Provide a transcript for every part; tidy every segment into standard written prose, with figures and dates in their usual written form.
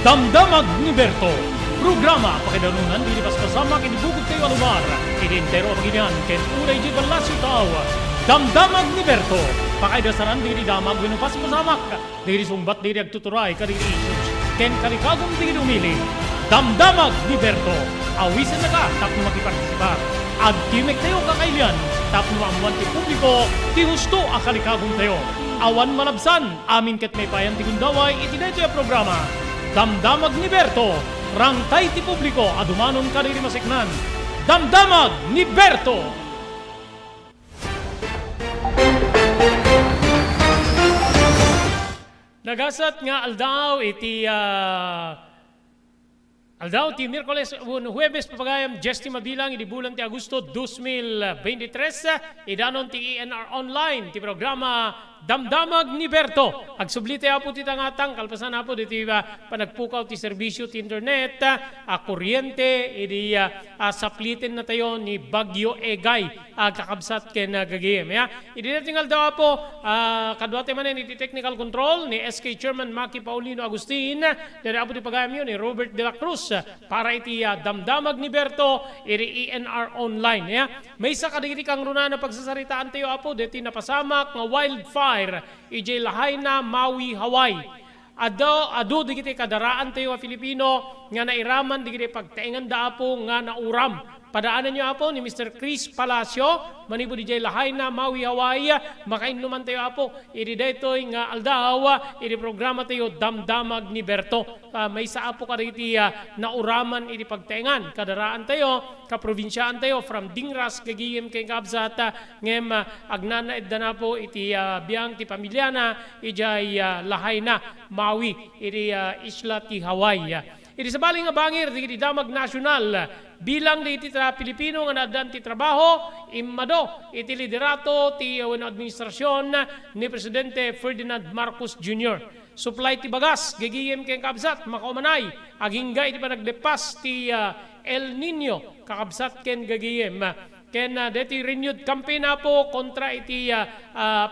Damdamag ni Berto. Programa pakidanunan dili pas kasama kinibugod kayo lugar. Identero paginian ken unay di balasyo tao. Damdamag ni Berto. Pakaidasaran dili damag winupas masamak. Dili sumbat dili agtuturay kadili issues. Ken kalikagom dili umili. Damdamag ni Berto. Awisan na ka tapno makipartisipar. Agkimek tayo kakailan. Tapno amuan ti publiko ti husto akalikagom tayo. Awan malabsan amin ket may payan ti gundaway itineto ya programa. Damdamag ni Berto, rangtay ti publiko, adumanon ka rin masiknan. Damdamag ni Berto! Nagasat nga aldaw iti aldaw ti Miyerkules Huwebes papagayam Jesti Mabilang idi bulan ti Agosto 2023 idanon ti ENR Online ti programa Damdamag ni Berto. Agsublite apo ti tangatang kalpasan apo diti panagpukaw ti serbisyo ti internet, kuryente idi saplitin na tayo ni Bagyo Egay kakabsat ken gagiem ya. Idi natingal daw apo kadwate manen iti technical control ni SK Chairman Maki Paulino Agustin, dari apo ti pagayam yun ni Robert de la Cruz para iti Damdamag ni Berto iti ENR Online ya. May isa kadigiti kang runa na pagsasaritaan tayo apo diti napasamak nga wildfire ijay Lahaina, Maui, Hawaii. Ado digiti kadaraan tayo Filipino nga nairaman digiti pagtaingan da apo nga nauram. Padaanan nyo apo ni Mr. Chris Palacio, manibo dijay Lahaina, Maui, Hawaii, makainuman tayo apo. Iri daytoy nga aldaw, iri programa tayo Damdamag ni Berto. May sa apo ka diti nauraman iri pagtaingan. Kadaraan tayo, kaprobinsyaan tayo, from Dingras, kagiyem kay Kabsat, ngem agnanaid na po iti biyang ti pamilyana, ijay Lahaina, Maui, iri isla ti Hawaii. Iti sabaling nga bangir, di damag nasyonal, bilang di iti Pilipino nga nadan ti trabaho, immado iti liderato ti administrasyon ni Presidente Ferdinand Marcos Jr. Supply ti bagas, gagiyem kay kabsat, makaumanay, agingga iti panagdepas ti El Nino, kakabsat ken gagiyem. Ken deti renewed campaign na po kontra iti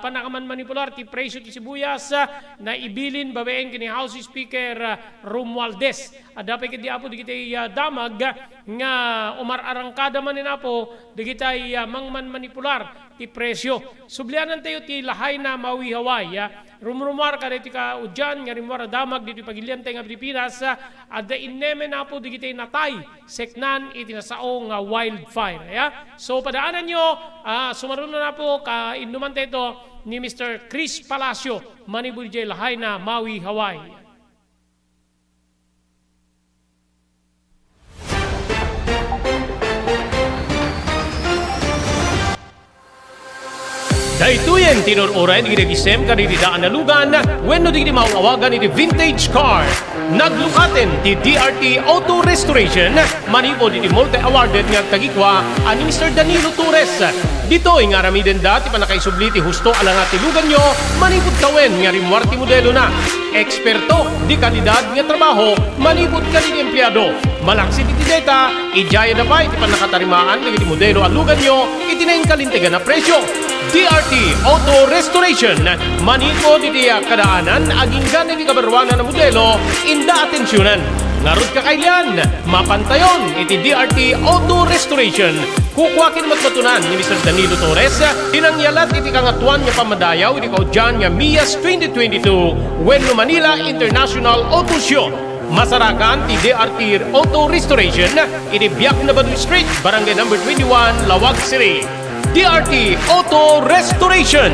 panakaman manipular ti presyo ti sibuyas na ibilin babaeng kini House Speaker Romualdez. Dapat kiti apo digiti damag nga umar arangkada man na po digiti mangman manipular ti presyo. Sublianan tayo ti Lahaina, Maui, Hawaii. Rumrumar ka diti ka udyan nga rimwara damag diti pagilian tayo nga Pilipinas ada inneme na po digiti natay seknan iti nasao nga wildfire. So padaanan nyo, sumarunod na po ka inuman tayo ni Mr. Chris Palacio, Manibul J. Lahaina, Maui, Hawaii. Daytoyen tinururay di gisem kaditi daan na lugan wenno di mauawagan iti vintage car. Naglukaten ti DRT Auto Restoration manipo di multi-awarded nga tagikwa ani Mr. Danilo Torres. Dito nga ramiden dati panakaisubli ti husto alang ati lugan nyo manipod kawen nga rimwarti modelo na. Eksperto di kalidad nga trabaho manipod ka di empleyado. Malaksit iti data, ijaya na pa iti panakatarimaan ng iti modelo alugan nyo itinayang kalintigan na presyo. DRT Auto Restoration maniko diti kadaanan aging ganin ni kabarwanan na modelo inda atensyonan. Ngarod kakailan, mapantayon iti DRT Auto Restoration. Kukwakin matmatunan ni Mr. Danilo Torres dinangyalat iti kangatuan nga pamadayaw iti kaudyan nga MIAS 2022 Wenno Manila International Auto Show. Masarakan ti DRT Auto Restoration iti Biak na Baduy Street, Barangay number 21, Lawag City. DRT Auto Restoration.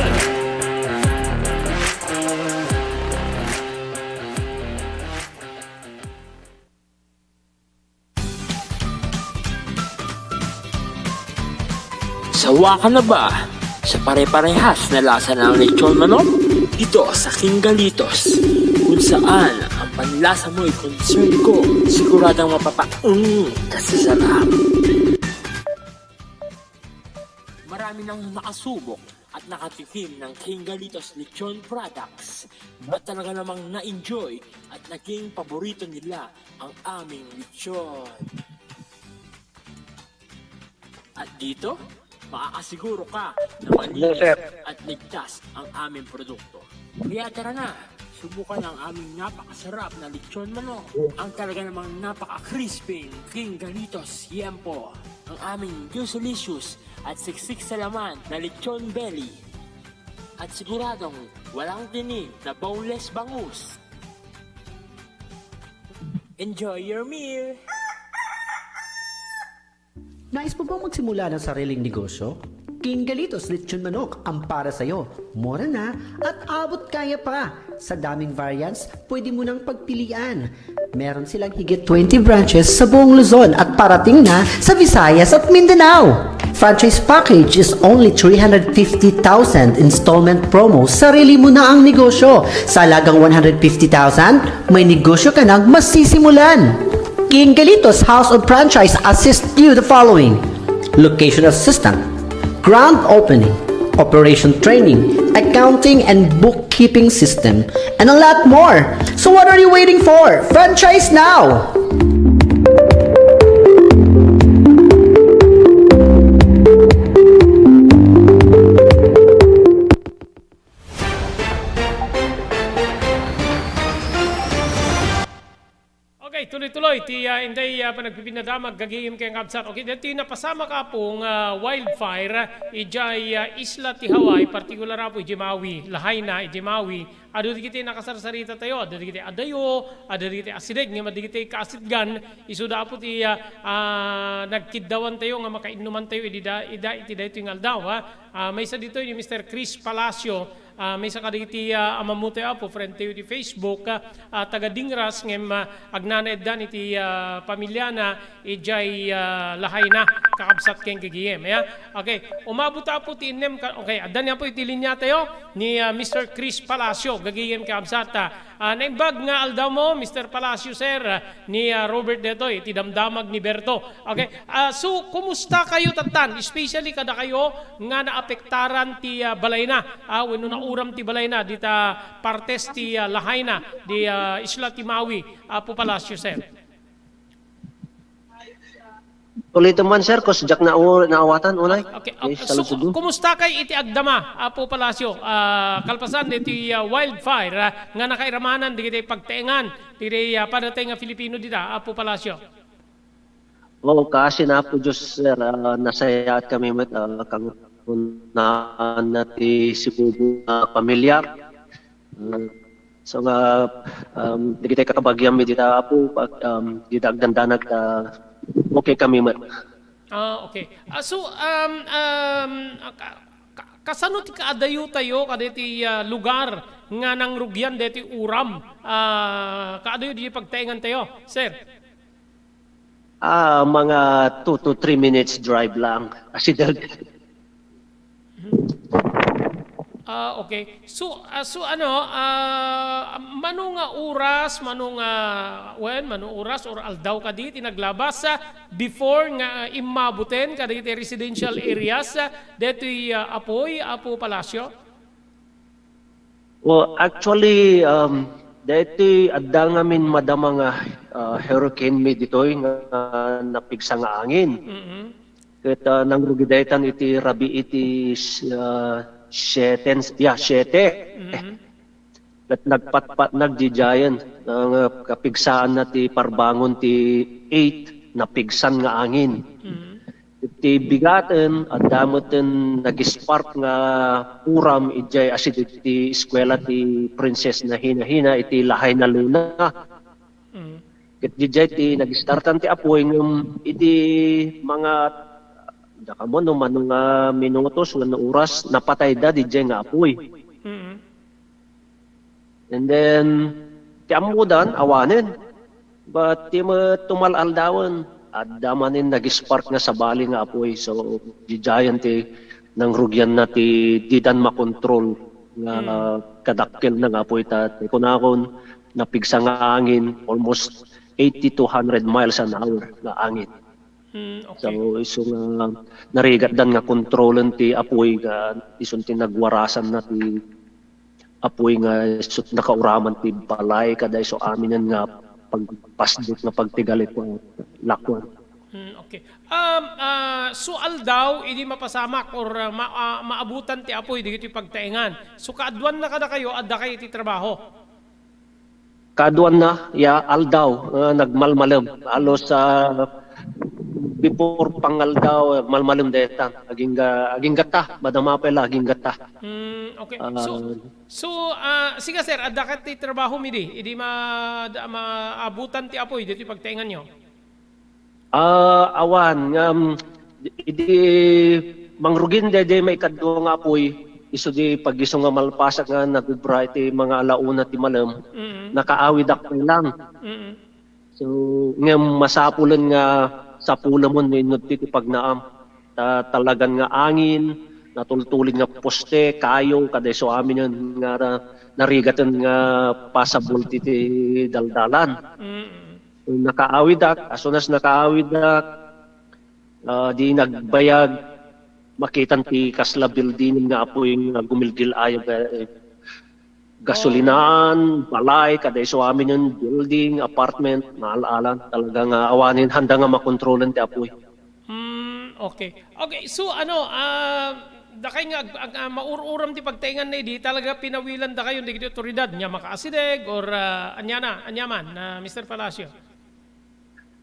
Sawa ka na ba sa pare-parehas na lasa ng lechon manok? Dito sa King Galitos, kung saan ang panlasa mo'y concern ko, siguradang kasasarap. Marami nang nakasubok at nakatikim ng King Galitos Lechon products. At talaga namang na-enjoy at naging paborito nila ang aming lechon. At dito, makakasiguro ka na malinis at ligtas ang aming produkto. Kaya tara na, subukan ang aming napakasarap na lechon manok. Ang talaga namang napaka-crispy King Galitos Yempo. Ang aming Juicelicious at siksik sa laman na lechon belly. At siguradong walang tinig na boneless bangus. Enjoy your meal! Nais mo bang magsimula ng sariling negosyo? King Galitos Lechon Manok ang para sa'yo. Mura na at abot kaya pa. Sa daming variants, pwede mo nang pagpilian. Meron silang higit 20 branches sa buong Luzon at parating na sa Visayas at Mindanao. Franchise package is only 350,000 installment promo. Sarili mo na ang negosyo. Sa halagang 150,000, may negosyo ka nang masisimulan. King Galitos House of Franchise assists you the following: location assistant, grand opening, operation training, accounting and bookkeeping system, and a lot more. So what are you waiting for? Franchise now! Okay, tuloy-tuloy. Inday panagpipinadamag gagayim kayong kabsat. Okay, dito napasama ka pong wildfire. Ijay isla ti Hawaii, partikular po Ijimawi, Lahaina, Ijimawi. Ado di kita nakasarsarita tayo, ado di kita adayo, ado di kita asideg, nga di kita kaasidgan, isuda po ti nagkiddawan tayo, nga makainuman tayo, ida iti ito yung aldaw. May isa dito ni Mr. Chris Palacio. May sa kaditi amamute po, friend tayo di Facebook, taga Dingras, ngem agnanaeddan iti pamilya na ijay lahay na, kakabsat keng kagiyem. Okay, umabot po ti inem, okay, adan niya po iti linya tayo ni Mr. Chris Palacio, gagiyem kakabsat. Naimbag nga aldaw mo, Mr. Palacio, sir, ni Robert Detoy, iti damdamag ni Berto. Okay, so kumusta kayo tatan, especially kada kayo nga naapektaran ti balay na, when na uram ti balay na, dita partes ti lahay na, di Isla Timawi, po Palacio, sir. Ulit man sir, kus jak na naawatan unay. Okay, so kumusta kay iti agdama, po Palacio? Kalpasan iti wildfire, nga nakairamanan, di kita pagtaengan, di padatay nga Filipino dita, po Palacio. Oo, kasi na po Diyos sir, nasaya kami met, kang na nati Cebu pamilyar. So nga di kita kakabagyam mi dita po dita agdandanag okay kami man. Okay. So kasano ti kaadayo tayo kaditi lugar nga nang rugyan deti uram. Kaadayo di pagtaengan tayo, sir. Mga 2 to 3 minutes drive lang. Asidag. Okay. So manong oras, manong oras or aldaw ka di tinaglabas before nga imabuten ka di residential areas detoy Apo Palacio? Well, actually deti adda ngamin madama nga hurricane mi ditoy nga napigsa nga angin. Ket nang rugidaytan iti rabi iti 7. At nagdijayan ng kapigsaan na ti parbangon ti 8 na pigsan nga angin. Iti bigaten at damoten nag-spark nga uram ijay asid iti eskwela ti Princess na hina-hina iti lahay na luna. Ket dijay ti nag-startan ti apoy ngem iti mga dakamo no manong minutos nga oras napatay da dijay nga apoy. And then ti amudan awanen. But ti tumalaldawan adda manin nag-spark nga sa bali nga apoy. So dijayan ti nang rugyan na ti didan makontrol nga kadakkel na nga apoy ta kunakon napigsa nga angin almost 80 to 100 miles an hour nga angin. Okay. So nga narigat dan nga kontrolan ti apoy nga isun ti nagwarasan na ti apoy nga isut nakauraman ti balay kada so aminan nga pagpasdot nga pagtigalit ko lakwan. Okay. So aldaw idi mapasamak or maabutan ti apoy digiti pagtaengan. So kaadwan na kada kayo adda kayo ti trabaho. kaduan na ya aldaw nagmalmalam halos sa before pangaldaw malmalam deta aging gata badama pa aging gata. Okay. Ah, Sige sir, adakat ti trabaho mi di. Idi maabutan ti apoy dito pagtaingan nyo. awan idi mangrugin de may kadto nga apoy iso di pagiso nga malpasak nga nagubra iti mga alauna ti malam nakaawid ak lang. So nga masapulan nga sa pulamon ni ti pagnaam talagan nga angin natultulin nga poste kayo kaday so amin yun nga narigatan nga pasabol ti daldalan. Nakaawid ak as soon as nakaawid ak di nagbayag makitan ti kasla building nga apoy nga gumilgil ayo gasolinaan, balay, kaday so amin yung building, apartment, naalalan talaga nga awanin handa nga makontrolan ti apoy. Okay. Okay, so dakay nga maururam ti pagtaingan na di talaga pinawilan da kayo di otoridad nya makaasideg or anyaman Mr. Palacio.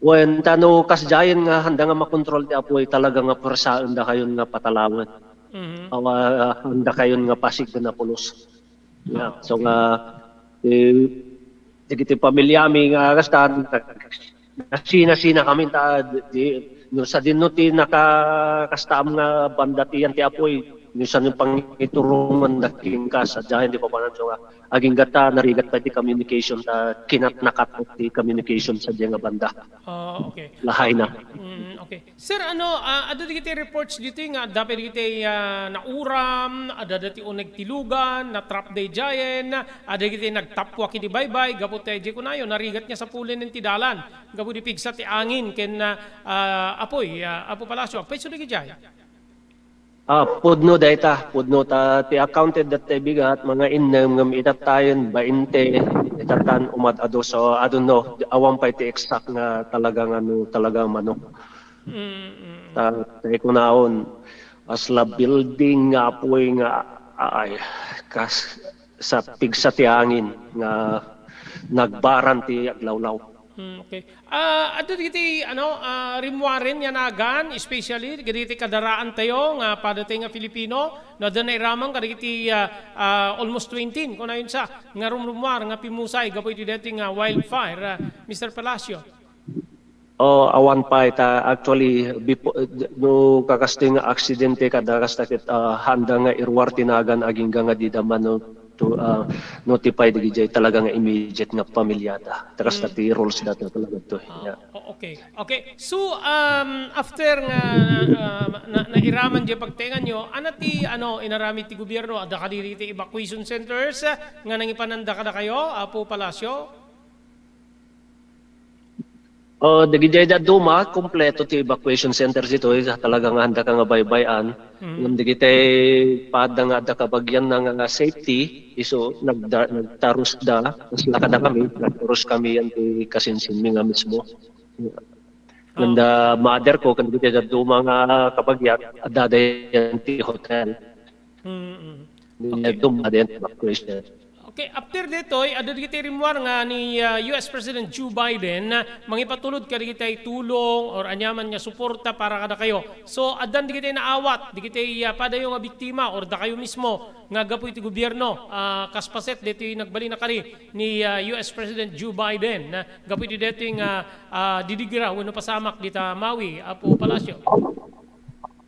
When tano kasjayan nga handa nga makontrol ti apoy talaga nga persaan da kayon nga patalawan. Handa kayon nga pasig na pulos. Yeah. So nga digiti pamilya mi nga kastan sina kami ta no sa dinno ti nakakastam nga banda ti apoy minsan yung pangiturungan daking ka sa dyan di pa panan so nga aging gata narigat pa ti communication ta kinat nakat ti communication sa dyan nga banda. Okay. Lahay na. Okay. Sir, ada diti reports dito nga dapat diti nauram, ada dati uneg tilugan, na trap day giant, ada diti nagtapwa kiti baybay, gapo tayo di kunayo, narigat niya sa pulin ng tidalan, gapo di pigsa ti angin, ken Apo Palacio, apay so di giant. Pudno ta ti accounted that tay bigat mga innem ngam itat tayon 20 itatan umad-ado so I don't know awan pa ti exact nga talagang talagang manok. Tay ko naon asla building nga apoy nga ay kas sa pigsa ti hangin nga nagbaran ti aglawlaw. Okay. Ato diti rimwaren yanagan especially diti kadaraan tayo nga padatay nga Filipino na danay ramang kadagiti almost 20 kun ayon sa nga rumrumwar nga pimusay gapo iti dati nga wildfire Mr. Palacio. Awan pa ita actually no kakasting aksidente kadakas takit handa nga irwar tinagan aging nga di daman no to notify the gijay talaga nga immediate nga pamilyada. Takas ti rules data talaga to. Yeah. Okay. So after nga nairaman di pagtengan nyo, inarami ti gobyerno ada kadiri ti evacuation centers nga nangipananda kada kayo Apo Palacio? Dagijay da duma kompleto ti evacuation centers ito talaga nga handa ka nga baybayan. Ngam digitay pada nga da kabagyan nga safety iso nagtarus da mas lakada kami nagtarus kami yan ti kasinsinmi nga mismo. Ganda mother ko kan digitay da duma nga kabagyan daday yan ti hotel. Duma din evacuation. Okay, after detoy, ada digiti rimwar nga ni US President Joe Biden mangipatulod ka digiti tulong or anyaman nga suporta para kada kayo. So adan digiti naawat, digiti padayo nga biktima or da kayo mismo nga gapo iti gobyerno kaspaset dito nagbali na kari ni US President Joe Biden na gapo iti dito nga didigra wenno pasamak dita Maui Apo Palacio.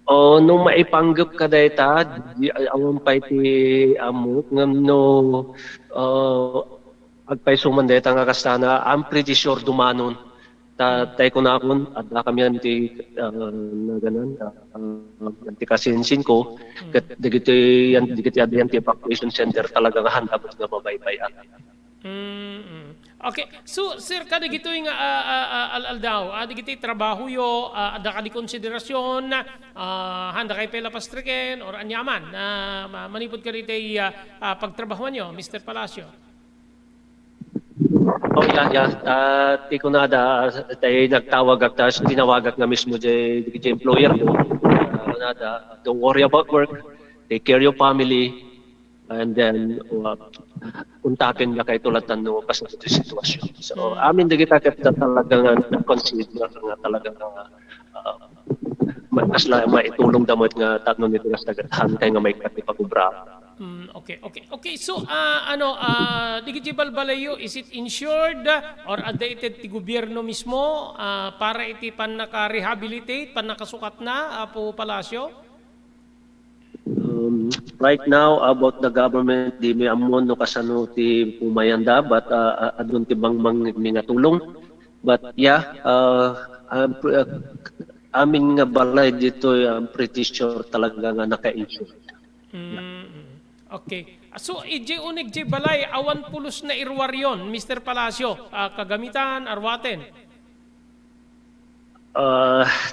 Nung maipanggap ka dayta, awang pa iti amok, ngam no agpaisuman dayta nga kastana, I'm pretty sure dumanon. Tay ko na akon, at kami yan ti na ganan, ti kasinsin ko, digiti yan ti evacuation center talaga nga handabot nga mabaybayan. Okay. So, sir, kada gito yung aldaw, digiti trabaho yo, ada ka di konsiderasyon, handa kay pela pastriken, or anyaman, manipod ka rito pagtrabahuan nyo, Mr. Palacio? Ti ko na tayo nagtawag at tinawagak na mismo di employer ko. Don't worry about work, take care of your family, and then untakin nga kay tulad ng kasunod yung sitwasyon. So amin di kita kita talagang na-consider nga talagang mas maitulong damot nga tatno nito nga tagadahan kay nga may katipagubra. Okay. So, Digiti Balbalayo, is it insured or updated ti gobyerno mismo para iti pan naka-rehabilitate, pan nakasukat na, Apo Palacio? Right now, about the government, di may amon no kasano ti pumayanda, but adun ti bangmang nga tulong. But yeah, aming nga balay dito, I'm pretty sure talaga nga naka-insure. Okay. So, unig balay, awan pulos na irwaryon, Mr. Palacio, kagamitan, arwaten.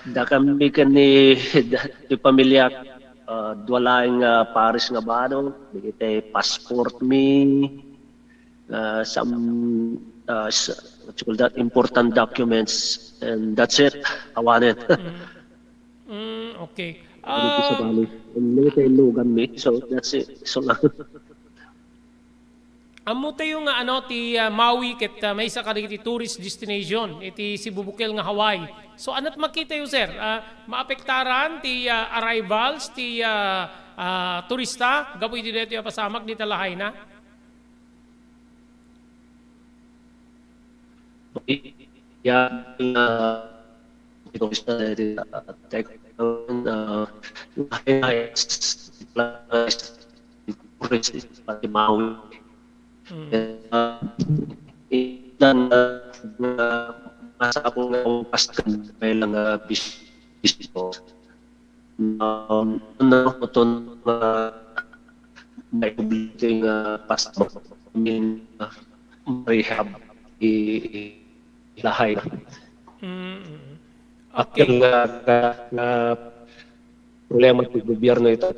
Da kami kani ti pamilya dwalaing pares nga bano, digiti passport me, some what you call that, important documents, and that's it. Awanin. Okay. Dito sa Bali. Military lugan me, so that's it. So lang. Amo tayo nga ti Maui ket may isa ka digiti tourist destination iti Cebu Bukil nga Hawaii. So anat makita yo sir, maapektaran ti arrivals ti turista gapu iti dito pasamak di talahay na. Yeah, turista pati Maui. Dan masa ako nga paskan may lang bisito. Ito may publiko nga pasok min rehab ilahay. Okay. Nga problema ng gobyerno ito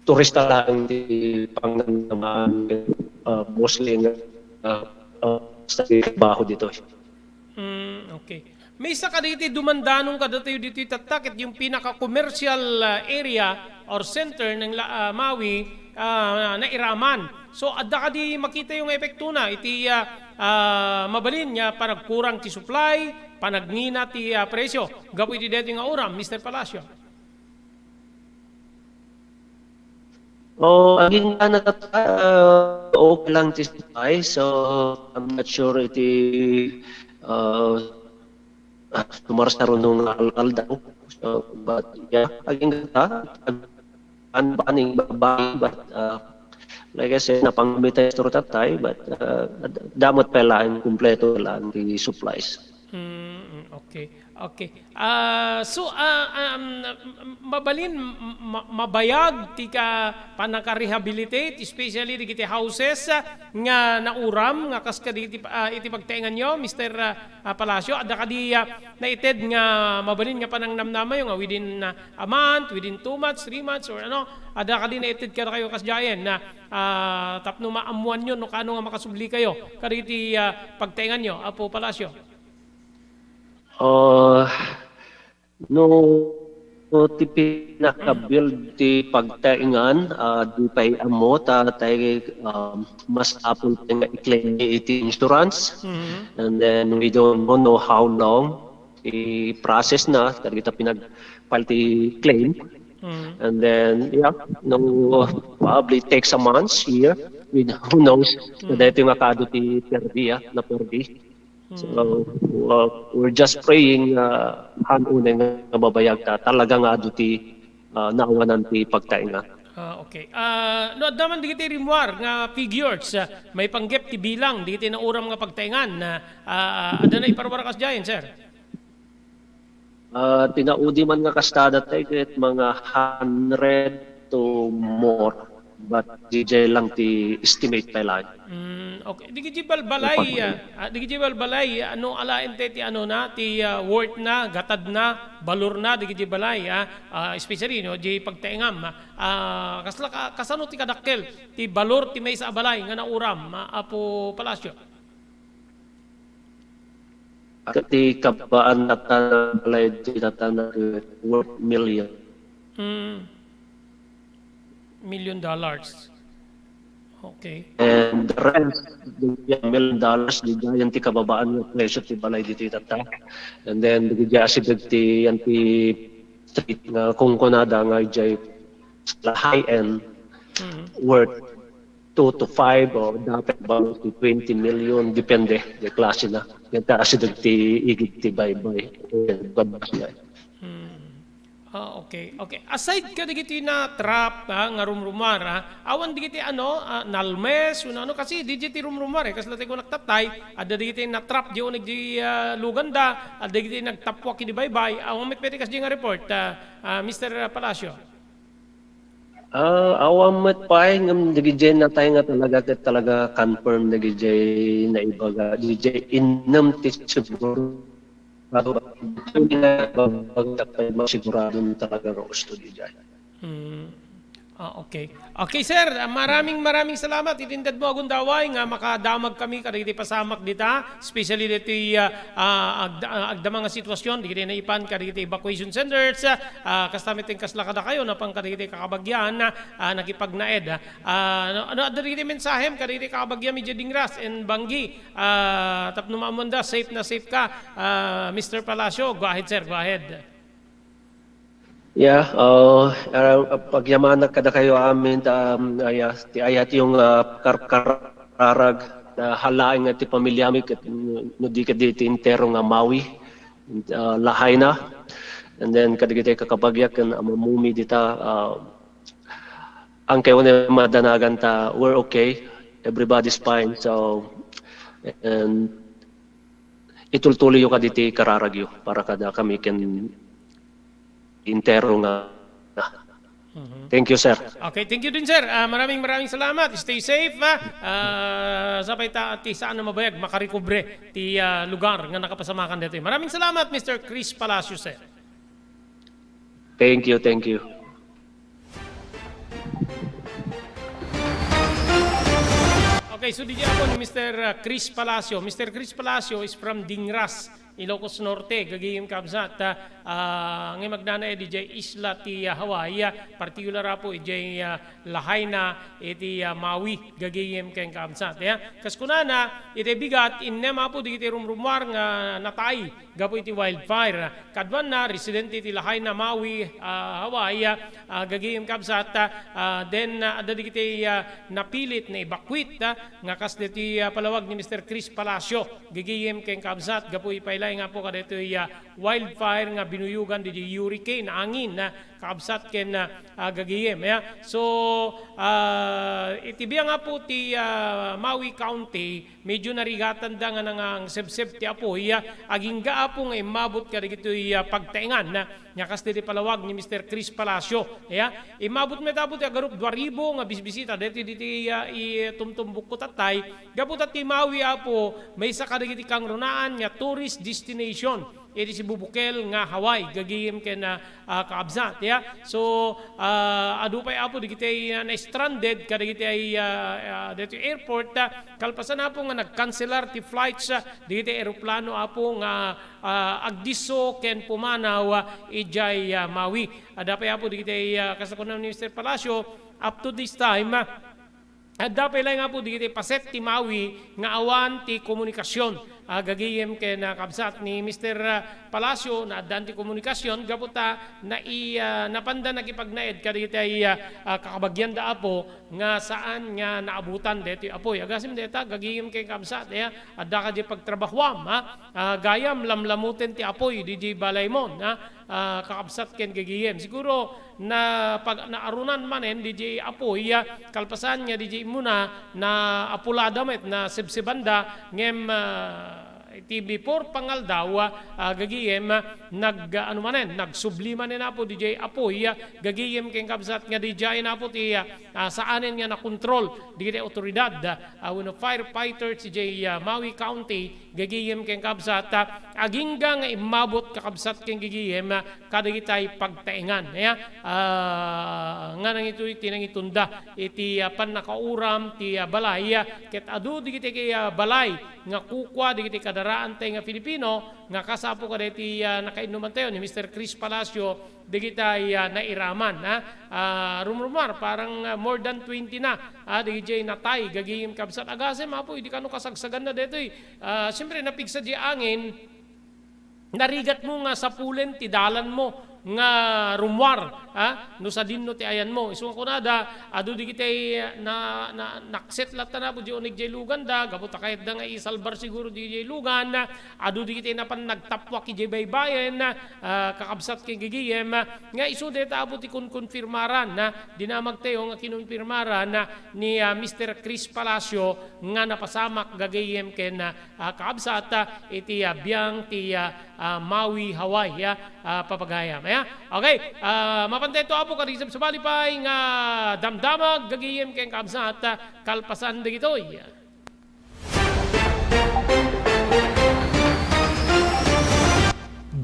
turista lang di pangnanamaan mostly sa trabaho dito. Okay. May isa ka dito dumandanong ka dito tatakit yung pinaka-commercial area or center ng Maui na Iraman. So adda ka di makita yung epekto na iti mabalin niya panagkurang ti supply, panagnina ti presyo. Gapo iti dito nga uram, Mr. Palacio. Aging okay lang ti supply, so I'm not sure iti tumaras na rin nung alkal daw. So, but yeah, aging baning babae, but like I said, napangamita yung tatay, but damot pala ang kumpleto lang the supplies. Okay. So, mabayag ti ka panaka-rehabilitate, especially di kiti houses nga nauram, nga kas ka iti pagtaingan nyo, Mr. Palacio, adda ka di naited nga mabalin nga panangnamnama yung within a month, within 2 months, 3 months, or adda ka di naited ka kayo kasjayan na tapno maamuan nyo, no kano nga makasubli kayo, kariti pagtaingan nyo, Apo Palacio. Tipi naka-build ti pagtaingan, di pa'y amo, tay mas apol nga i-claim iti insurance. And then we don't know how long i-process na, kita pinag-file ti claim. And then, yeah, probably takes a month, year, who knows, na dito yung akado ti perdi, na perdi. So, we're just praying hanunay nga mabayag talaga nga duti naawanan ti pagtainga. Okay. No, daman di kiti rimwar nga figures, may panggep ti bilang di kiti na uram nga pagtaingan na ada na iparwarakas dyan, sir? Tinaudi man nga kastada tayo mga 100 to more. But DJ lang ti estimate pa lang. Okay. Di gijibal balay, ano alain ti worth na, gatad na, balor na, di gijibalay, especially di pagtaingam. Kasano ti kadakkel, ti balor ti may sa balay nga nauram, Apo Palacio. Ti kabaan at balay ti worth million. million dollars. Okay. And the rest, the $1 million, di jayan ti kababaan ng presyo ti balay dito itata. And then, di si ti anti street nga kung kunada nga jay high-end worth 2 to 5 o dapat ba ti 20 million, depende, di klase na. Yan si ti igit ti bye-bye. Okay. Aside ka digiti na trap nga rumrumar, awan digiti nalmes ano kasi digiti rumrumar kasi lati ko nagtatay, ada digiti na trap di onig di luganda, ada digiti nagtapwa kidi baybay, awan met pwede kasi nga report, Mr. Palacio. Awam met pay ngam digijay na tayo nga talaga confirm digijay na ibaga digijay innam ti siguro. Sigurado talaga ang gusto niya. Okay. Okay, sir. Maraming salamat. Itindad mo agundaway nga makadamag kami kada iti pasamak dita, especially dito agdamang nga sitwasyon di na ipan kada iti evacuation centers, kastamit ting kasla kada kayo na pang kada iti kakabagyan nakipagnaed. Ada iti mensahem kada iti kakabagyan mi Dingras and Banggi. Tapno maamunda safe ka, Mr. Palacio. Go ahead, sir. Go ahead. Yeah, pagyamanak kada kayo amin ayat yung kararag na halain nga ti pamilya mi ket no di kad ti intero nga Maui lahay na, and then kadigiti kakabagyak kan amamumi dita ang kayo na madanagan ta we're okay, everybody's fine, so and itultuloy yung kaditi kararagyo para kada kami can intero nga. Thank you, sir. Okay, thank you din, sir. Maraming salamat. Stay safe. Sabay ti saan na mabayag makarikubre ti lugar nga nakapasamakan dito. Maraming salamat, Mr. Chris Palacio, sir. Thank you. Okay, so DJ ako ni Mr. Chris Palacio. Mr. Chris Palacio is from Dingras, Ilocos Norte, gagayim kabsat. Ngayon magnana DJ Isla ti Hawaii, particular po DJ Lahaina iti Maui, gagayim kayong kabsat. Kas kunana, iti bigat, innema po di iti rumrumar nga natay, gapo iti wildfire. Kadwan na, residente iti Lahaina, Maui, Hawaii, gagayim kabsat. Then, ada di iti napilit na evacuate, nga kas diti palawag ni Mr. Chris Palacio, gagayim kayong kabsat, gapo ipailay nga po kada ito wildfire nga binuyugan di hurricane na angin na kaabsat ken gagiyem. So itibiya nga po ti Maui County medyo narigatan da nga nang sebseb ti apoy aging gaapo nga imabot kada ito'y pagtaingan na nyakas diti palawag ni Mr. Chris Palacio. Imabot metapot ti agarup 2,000 nga bisbisita diti itumtumbuk ko tatay gapot at ti Maui apo may isa kada iti kang runaan nga tourist destination iti si Bubukel nga Hawaii gagiyem ken kaabsat. So adupay apo digiti na stranded kadagiti ay dito airport kalpasan apo nga nagkanselar ti flights digiti eroplano apo nga agdiso ken pumanaw ijay Maui. Adapay apo digiti kasakunan ni Mr. Palacio up to this time dapat lang nga po digiti paset ti Maui nga awan ti komunikasyon. Gagiyem kay nakabsat ni Mr. Palacio na adan ti komunikasyon gaputa na napanda nakipagnaed kadagiti ay kakabagyan da apo nga saan nga naabutan deti apoy. Agasim deta gagiyem kay kabsat adda ka di pagtrabahwam gayam lamlamuten ti apoy di balaymon kakabsat ken gagiyem. Siguro na pag naarunan manen di apoy kalpasan nga di muna na apulada met na sebsebanda ngem iti before pangal daw gagiyem nagsubliman na po DJ apoy gagiyem keng kabsat nga DJ na po ti saanen nga na control di otoridad when firefighter si Maui County gagiyem keng kabsat agingga nga imabot kakabsat keng gagiyem kadagitay pagtaingan. Nga nang ito tinang itunda iti pan nakauram ti balay ket adu digiti kay balay nga kukwa digiti kadaraan tay nga Filipino nga kasapo kada iti nakainuman tayo ni Mr. Chris Palacio digitay nairaman. Rumrumar parang more than 20 na digitay natay gagiyim kabsat agasem apo hindi kano kasagsagan na detoy. Siyempre napigsa di angin narigat mo nga sa pulen ti dalan mo nga rumwar no sa dinno ti ayan mo isu ko nada adu di kitay na nakset lata na po di onig jay lugan da gapot kahit da nga isalbar siguro di jay lugan adu di kitay na pan nagtapwa ki jay baybayen kakabsat kay gigiyem nga isu deta abo ti konfirmaran dinamag tayo nga kinonfirmaran ni Mr. Chris Palacio nga napasamak gagayem ken kakabsat iti biyang ti Maui, Hawaii papagayam. Okay, mapantay ito apo karisap sa balipay nga damdamag gagiyem keng kabsat kalpasan digitoy.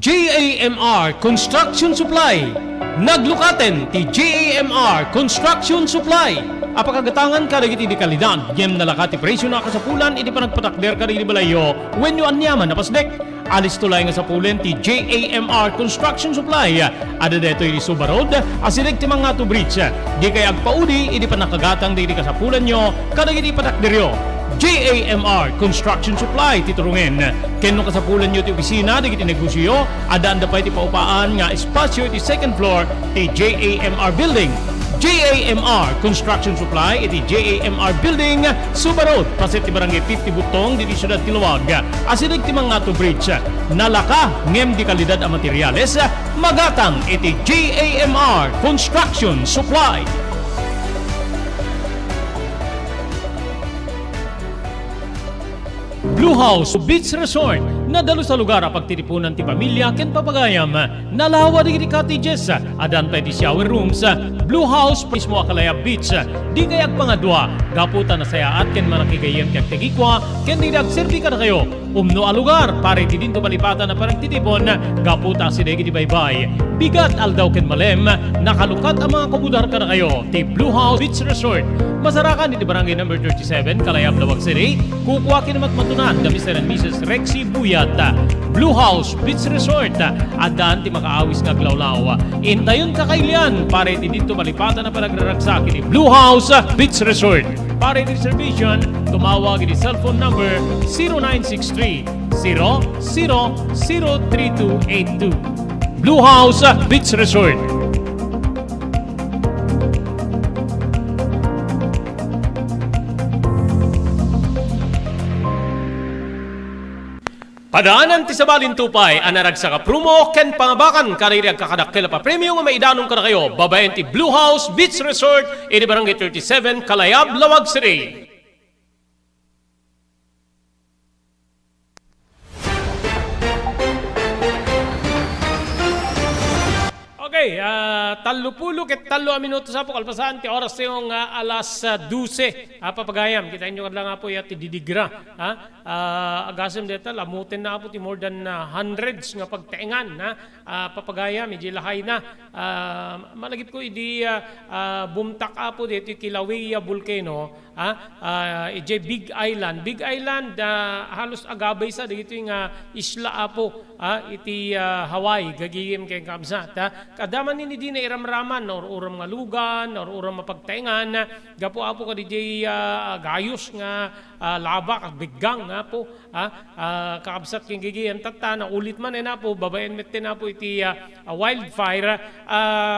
JAMR Construction Supply. Naglukaten ti JAMR Construction Supply. Apakagatangan ka dagiti di kalidad. Yem nalakati presyo na kasapulan iti panagpatakder ka di balayo when you anyaman napasdek. Alis tulay nga sa pulen ti JAMR Construction Supply. Ada deto iti Subarod, asirig ti mga to bridge. Di kay agpaudi, iti panakagatang di kasapulan nyo, kadagiti patakderyo. JAMR Construction Supply titurungen. Kenno kasapulan nyo ti opisina, di kiti negosyo, adaan da pa iti paupaan nga espasyo iti second floor ti JAMR Building. JAMR Construction Supply iti JAMR Building Subarod paset ti barangay 50 Butong di Siyudad Tiluwag asidig ti mga to bridge nalaka ngem di kalidad a materyales magatang iti JAMR Construction Supply. Blue House Beach Resort nadalo sa lugar a pagtitipunan ti pamilya ken papagayam nalawa digiti cottages adan pa iti shower rooms Blue House mismo akalaya beach di kayag pangadwa gaputan na sayaat ken manakigayem kag tegikwa ken di nagserbi ka na kayo umno a lugar pare ti dinto malipatan na parang titipon gaputa si degi di baybay bigat aldaw ken malem nakalukat ang mga komudar ka na kayo ti Blue House Beach Resort masarakan iti barangay number 37 Kalayab Lawag City kukuha kinamat matunan da Mr. and Mrs. Rexy Buyat Blue House Beach Resort adan ti makaawis nga glawlaw intayon kakailian pare ti dito malipatan na panagraragsak iti Blue House Beach Resort pare ti reservation tumawag iti cellphone number 0963-000232 Blue House Beach Resort. Padaanan ti sabalin tupay anarag sa kaprumo ken pangabakan kanirag kakadakkel pa premium nga maidanong ka na kayo babayan ti Blue House Beach Resort iti barangay 37 Kalayab Lawag City. Okay, 30 ket 3 minuto sa po kalpasan ti oras yung alas 12 papagayam kita inyo kadlang nga po ti didigra agasem deta lamutin na po ti more than hundreds nga pagtaingan papagayam iji lahay na malagip ko idi bumtak po dito Kilauea volcano iji Big Island halos agabay sa dito yung isla po iti Hawaii gagiyim kay kamsat kadaman ni di na iramraman or uram nga lugan or uram mapagtaingan gapo apo ka di gayos nga laba kag biggang po kakabsat king gigiyem tatta na ulit man na po babayan mette na po iti wildfire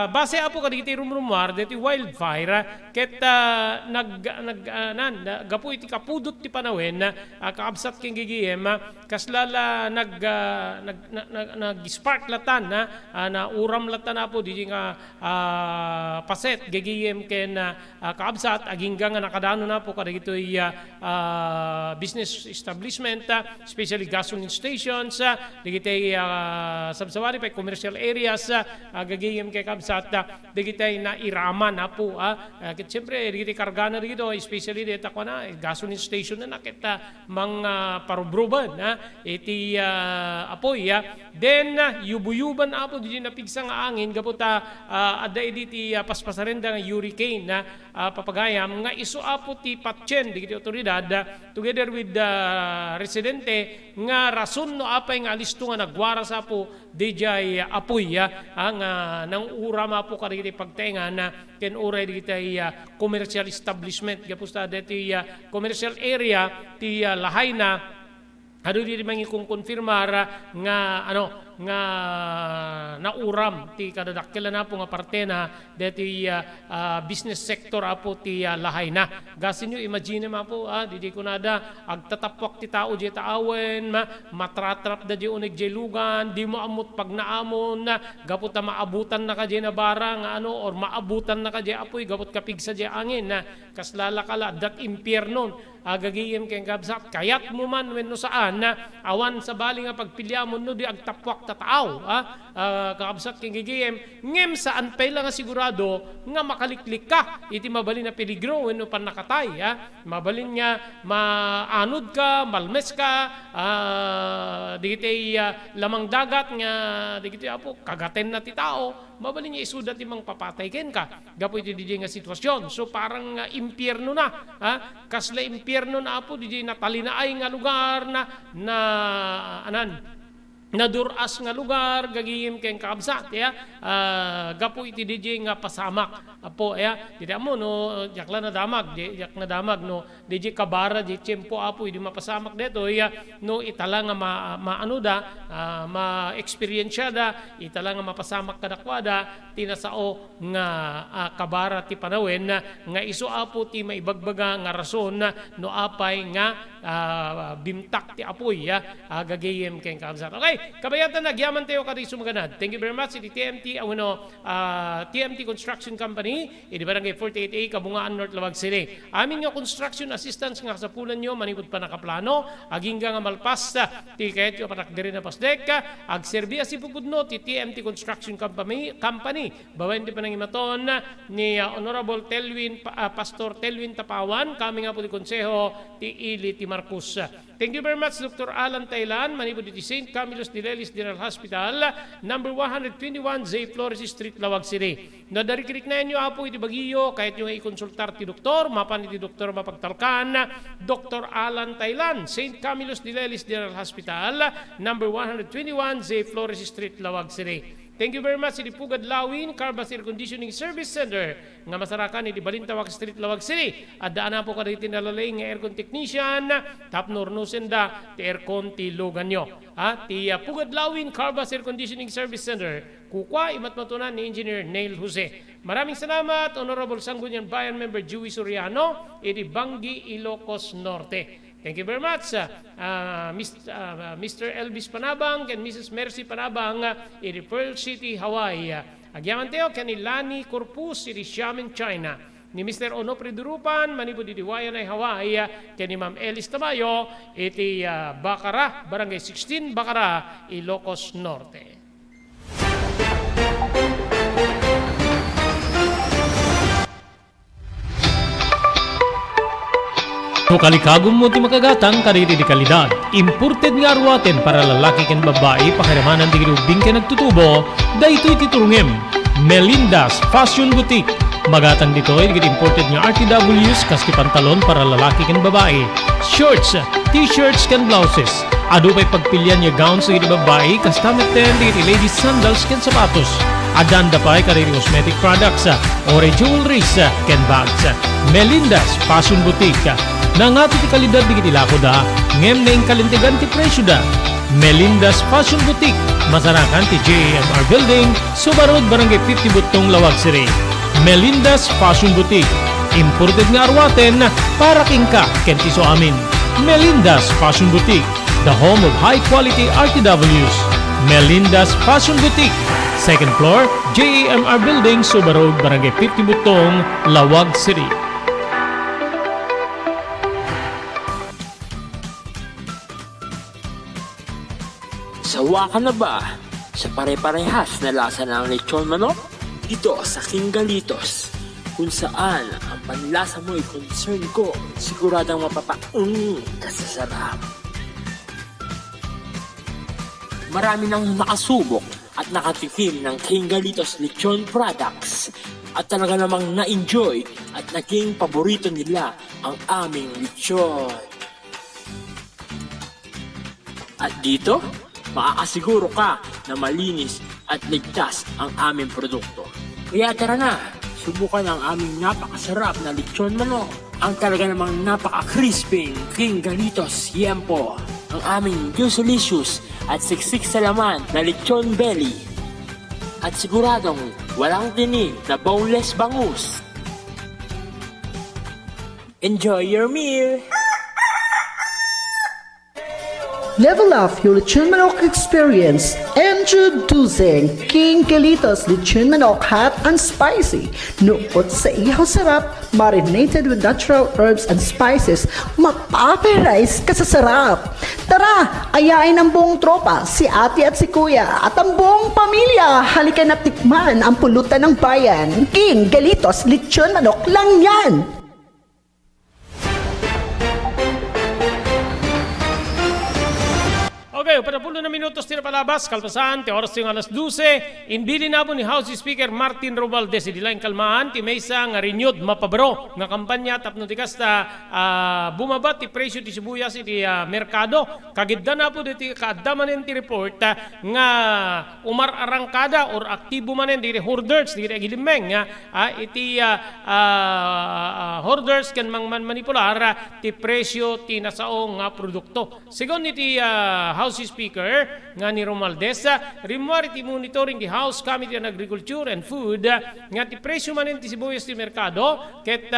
base apo ka di rumrumar diti wildfire ket gapo iti kapudot ti panawin kakabsat king gigiyem kaslala nag-spark latan na uram latan na po di nga paset gigiyem ken kaabsat agingga nga nakadano na po kada ito'y business establishment especially gasoline stations digitay sabsawari pa commercial areas gagiyem kay kaabsat digitay na iraman na po ket siyempre digitay kargana dito especially dito ako na, gasoline station na nakita mga parubruban, iti apoy, then yubuyuban apo di napigsa nga angin, gaputa ada iti paspasarin da nga hurricane na papagayam, nga iso apo ti patchen, di iti otoridad, together with the residente, nga rason no apay nga listo nga nagwara sa po, DJ apoy, nang urama po kariti pagtenga na ken uray di commercial establishment gapusta deti commercial area ti Lahaina adu di mangi kung konfirmar nga nga nauram ti kadadakkel na po nga parte na deti business sector apo ti Lahaina. Gasin nyo imagine ma po di ko nada agtatapwak ti tao di taawen matratrap da di unig di lugan di mo amot pag naamon gapot maabutan na ka di na barang or maabutan na ka di apoy gapot kapig sa di angin kaslala kala dat impiernon agagiyem keng gabsat kayat mo man wenno saan awan sa bali nga pagpilyamon no di agtapwak ta tao kakabsat keng gigiyem ngem saan pay lang nga sigurado nga makaliklik ka iti mabalin na peligro wenno pan nakatay mabalin nga maanod ka malmes ka digiti lamang dagat nga digiti apo kagaten na ti tao mabalin niya isudat imang papatay ken ka gapo iti DJ nga sitwasyon so parang impyerno na kasla impyerno na apo DJ natalinaay nga lugar na naduras nga lugar gagiyem ken kabsat gapo iti DJ nga pasamak apo didi amo no yakla na damag no DJ kabara di tiempo apo idi mapasamak deto no itala nga maano da ma-experience da itala nga mapasamak kadakwada tinasao nga kabara ti panawen nga isu apo ti maibagbaga nga rason no apay nga bimtak ti apoy gagiyem ken kabsat. Okay, kabayatan nagyaman tayo kadi sumaganad. Thank you very much iti TMT TMT Construction Company iti barangay 48A Kabungaan North Lawag City. Amin nga construction assistance nga sa pulan nyo manipod pa nakaplano aging nga malpas ti kahit yung panakdiri na pasdek ag serbiya si pupudno ti TMT Construction Company bawain di pa nang imaton ni Honorable Pastor Telwin Tapawan kami nga po ti konseho ti Ili ti Marcos. Thank you very much Dr. Alan Taylan manipod ti St. Camillus de Lelis General Hospital number 121 J. Flores Street Lawag City. Nadarikrik na inyo apo iti bagiyo kahit yung i-consultar ti doktor mapan iti doktor mapagtalkan Dr. Alan Taylan St. Camillus de Lelis General Hospital number 121 J. Flores Street Lawag City. Thank you very much iti Pugad Lawin Carbas Air Conditioning Service Center nga masarakan iti Balintawak Street Lawag City at daan na po ka dito nalalay nga aircon technician tapnornusen da ti aircon ti lugan nyo ti Pugad Lawin Carbas Air Conditioning Service Center kukwa imatmatunan ni Engineer Neil Jose. Maraming salamat Honorable Sangguniang Bayan Member Joey Soriano iti Bangi Ilocos Norte. Thank you very much, Mr. Elvis Panabang and Mrs. Mercy Panabang in Pearl City, Hawaii. Agyaman tayo kani Lani Corpus in Xiamen, China. Ni Mr. Onopre Durupan, manipod iti Wayanay, Hawaii. Kani Ma'am Elis Tamayo, iti Bacara, Barangay 16, Bacara, Ilocos Norte. No kalikagom mo ti makagatang kariti di kalidad. Imported nga arwaten para lalaki ken babae pakiramanan di gilubing ken nagtutubo. Daytoy titurungem. Melinda's Fashion Boutique. Magatang ditoy di imported nga RTWs kaski pantalon para lalaki ken babae. Shorts, t-shirts ken blouses. Adu pay pagpilian nga gowns di babae kastamit ten di ladies sandals ken sapatos. Adanda pay kariti cosmetic products or jewelries ken bags. Melinda's Fashion Boutique. Nangato ti kalidad di kitilako da, ngem na kalintigan ti presyo da. Melinda's Fashion Boutique, masarakan ti JMR Building, Subarod Barangay 50 Butong Lawag City. Melinda's Fashion Boutique, imported nga arwaten para kingka ken ti so amin. Melinda's Fashion Boutique, the home of high quality RTWs. Melinda's Fashion Boutique, second floor, JMR Building, Subarod Barangay 50 Butong Lawag City. Sawa ka na ba sa pare-parehas na lasa ng lechon manok? Dito sa King Galitos, kung saan ang panlasa mo'y concern ko, siguradong mapapaung ka sa sarap. Marami nang nakasubok at nakatikim ng King Galitos Lechon products at talaga namang na-enjoy at naging paborito nila ang aming lechon. At dito, makakasiguro ka na malinis at ligtas ang aming produkto. Kaya tara na, subukan ang aming napakasarap na lechon manok. Ang talaga namang napaka-crisping King Galitos Yempo. Ang aming juicelicious at siksik sa laman na lechon belly. At siguradong walang tinig na boneless bangus. Enjoy your meal! Level up your Lechon Manok experience. Introducing King Galitos Lechon Manok Hot and Spicy. Nuot sa ihaw sarap, marinated with natural herbs and spices, mapaparize ka sa sarap. Tara, ayain ang buong tropa, si ate at si kuya, at ang buong pamilya. Halika na tikman ang pulutan ng bayan. King Galitos Lechon Manok lang yan. Okay, para 10 na minutos tira palabas, kalpasan, ti oras yung alas 12, inbili na po ni House Speaker Martin Romualdez, idilang kalmaan, ti maysa nga renewed mapabro, nga kampanya, tapno ti kasta bumabat ti presyo ti sibuyas iti merkado, kagidda na po diti kaadamanen ti report, nga umararangkada or aktibo manen diti hoarders, diti agilimeng, iti hoarders kan manipular ti presyo ti nasao nga produkto. Sigon iti House Speaker nga ni Romualdez, rimwari ti monitoring the House Committee on Agriculture and Food nga ti presyo manen ti sibuyas ti merkado ket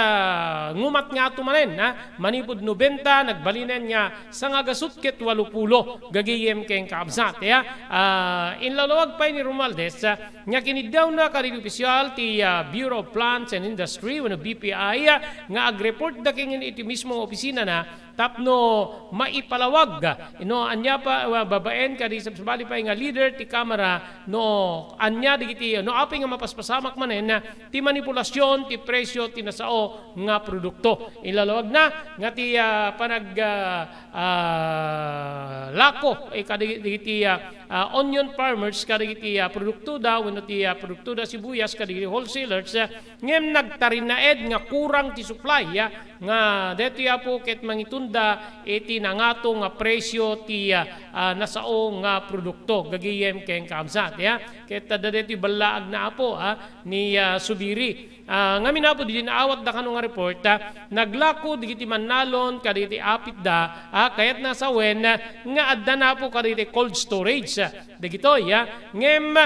ngumat nga ito manen manipod 90 nagbalinen nga sa nga gasut ket 80 gagayem keng kaabsat inlalawag pa ni Romualdez nga kiniddaw na karili opisyal ti Bureau of Plants and Industry wano BPI nga agreport da kengin iti mismo opisina na tapno maipalawag anya pa babaen ka di sabali pa nga leader ti kamera anya digiti apay nga mapaspasamak manen ti manipulasyon ti presyo ti nasao nga produkto ilalawag na nga ti panag lako kadigiti onion farmers kadigiti produkto da wenno ti produkto da sibuyas kadigiti wholesalers ngem nagtarinaed nga kurang ti supply nga deti apo ket mangitunda iti nangato nga presyo ti nasao nga produkto gagayem ken kamsat ket deti balaag na apo ni Subiri ngamin apo di naawat da kanong nga report naglako digiti mannalon kaditi apit da kayat nasa wen nga adda na po kaditi cold storage digitoy ngem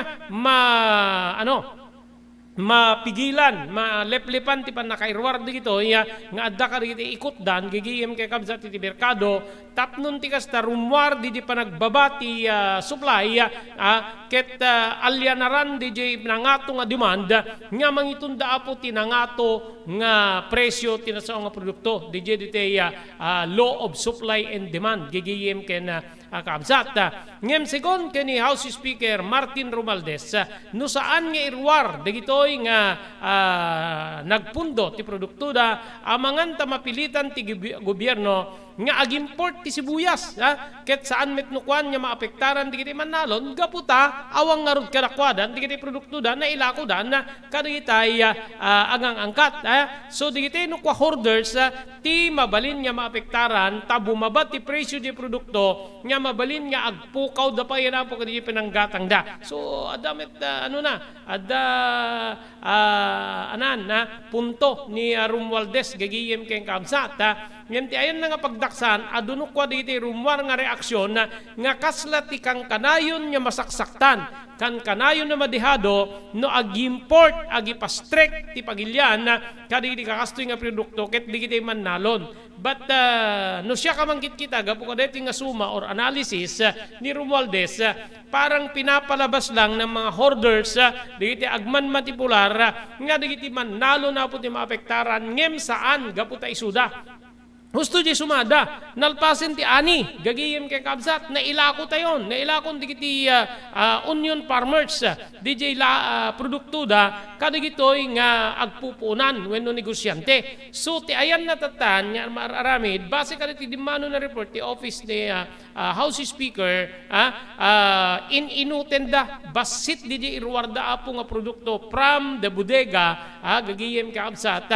mapigilan, maleplepan ti panakairwar dito nga adda ka diti ikot dan gigiyem kay kabsat ti merkado tapnon ti kasta rumwar di panagbabati supply ket alyanaran di nangato nga demand nga mangitunda apo ti nangato nga presyo ti nasao nga produkto di law of supply and demand gigiyem ken kabsat ngem segon ken ni House Speaker Martin Romualdez no saan nga irwar dagitoy nga nagpundo ti produkto da amangan ta mapilitan ti gobyerno nga agimport ti sibuyas ket saan metnukwan nga maapektaran digiti mannalon gaputa awang ngarud kadakwadan digiti produkto da na ilako dan kadigitay agang angkat so digiti no kwa hoarders ti mabalin nga maapektaran ta bumabat ti presyo di produkto nga mabalin nga agpukaw da pa yan apo kaditi pinanggatang da so adamet punto ni Romualdez gagiyem keng kamsat ngem ti ayan nga pagdaksan adunok kwa diti rumwar nga reaksyon nga kasla ti kang kanayon nga masaksaktan kan kanayon na madihado no agimport agipastrek ti pagilyan kaditi kakastoy nga produkto ket digiti mannalon but no siya kamangkit kita gapo kaditi nga suma or analysis ni Romualdez parang pinapalabas lang ng mga hoarders digiti agman manipular nga digiti mannalo na po ti maapektaran ngem saan gapo ta isuda Husto di sumada, nalpasin ti ani, gagiyem kay kabsat, nailako tayon, nailakon di kiti onion farmers, di produkto da, kadigitoy nga agpupunan, wenno negosyante. So ti ayan natatan, nga mararamid, base ka ti dimano na report, ti office ni House Speaker, inutenda, basit di irwarda apo nga produkto from the bodega, gagiyem kay kabsat,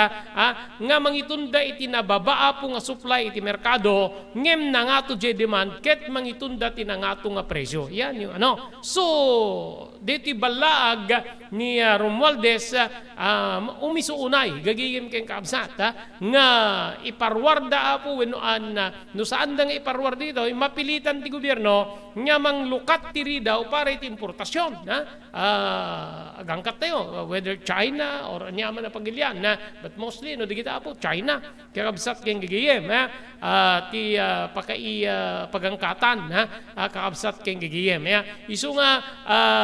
nga mangitunda iti nababa apo nga supply iti merkado ngem na nga to demand ket mangitunda ti na nga to nga presyo. Yan yung ano. So diti balaag ni Romualdez umisuunay gagiyem ken kabsat nga iparwarda apo wenno no saan da nga iparwarda dito mapilitan ti gobyerno nga manglukat ti daw para iti importasyon agangkat tayo whether China or anyaman na pagilyan but mostly no digita apo China kaya kabsat ken gagiyem ti pagangkatan kakabsat ken gagiyem isu nga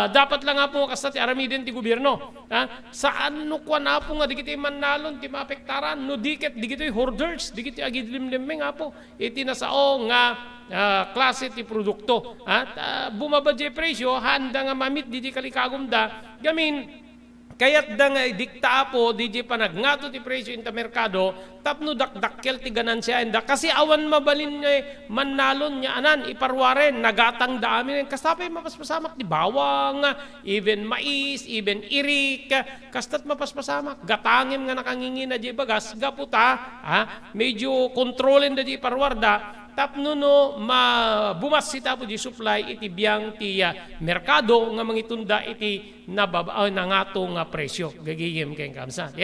dapat lang nga po kasat aramiden ti gobyerno saan no kwa na po nga digiti mannalon ti maapektaran no diket digiti hoarders digiti agidlimlimeng nga po iti nasao nga klase ti produkto bumaba di presyo handa nga mamit di kalikagumda gamin kayat da nga dikta po di panagngato ti presyo inta merkado tapno dakdakkel ti ganansya enda kasi awan mabalin nga mannalon nya anan iparwaren nagatang daamin kastapay mapaspasamak di bawang even mais even irik kastat mapaspasamak gatangim nga nakangingin na di bagas gaputa medyo kontrolin da di parwarda tapno no bumasita po di supply iti biyang ti merkado nga mangitunda iti nangato nga presyo gagiyem ken kamsa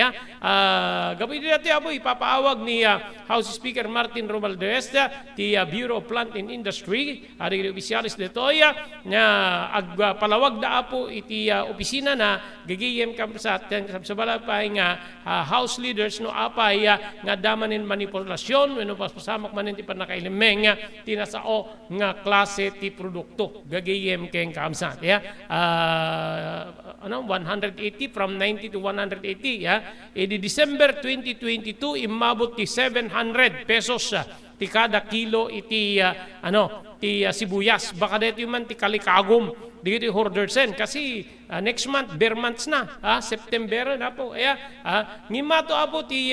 gabi dati apo ipapaawag ni House Speaker Martin Romualdez ti Bureau of Plant and Industry ari opisyalis detoy nga agpalawag da apo iti opisina na gagiyem kamsa sa balapay nga house leaders no apay nga damanin manipulasyon wenno pasamak manen ti panakailim nga tinasao nga klase ti produkto gagayem ken kamsat 180 from 90 to 180 di December 2022 imabot ti 700 pesos ti kada kilo iti ti sibuyas baka dito man ti kalikagom digiti hoardersen kasi next month bare months na September na po ngimato apo ti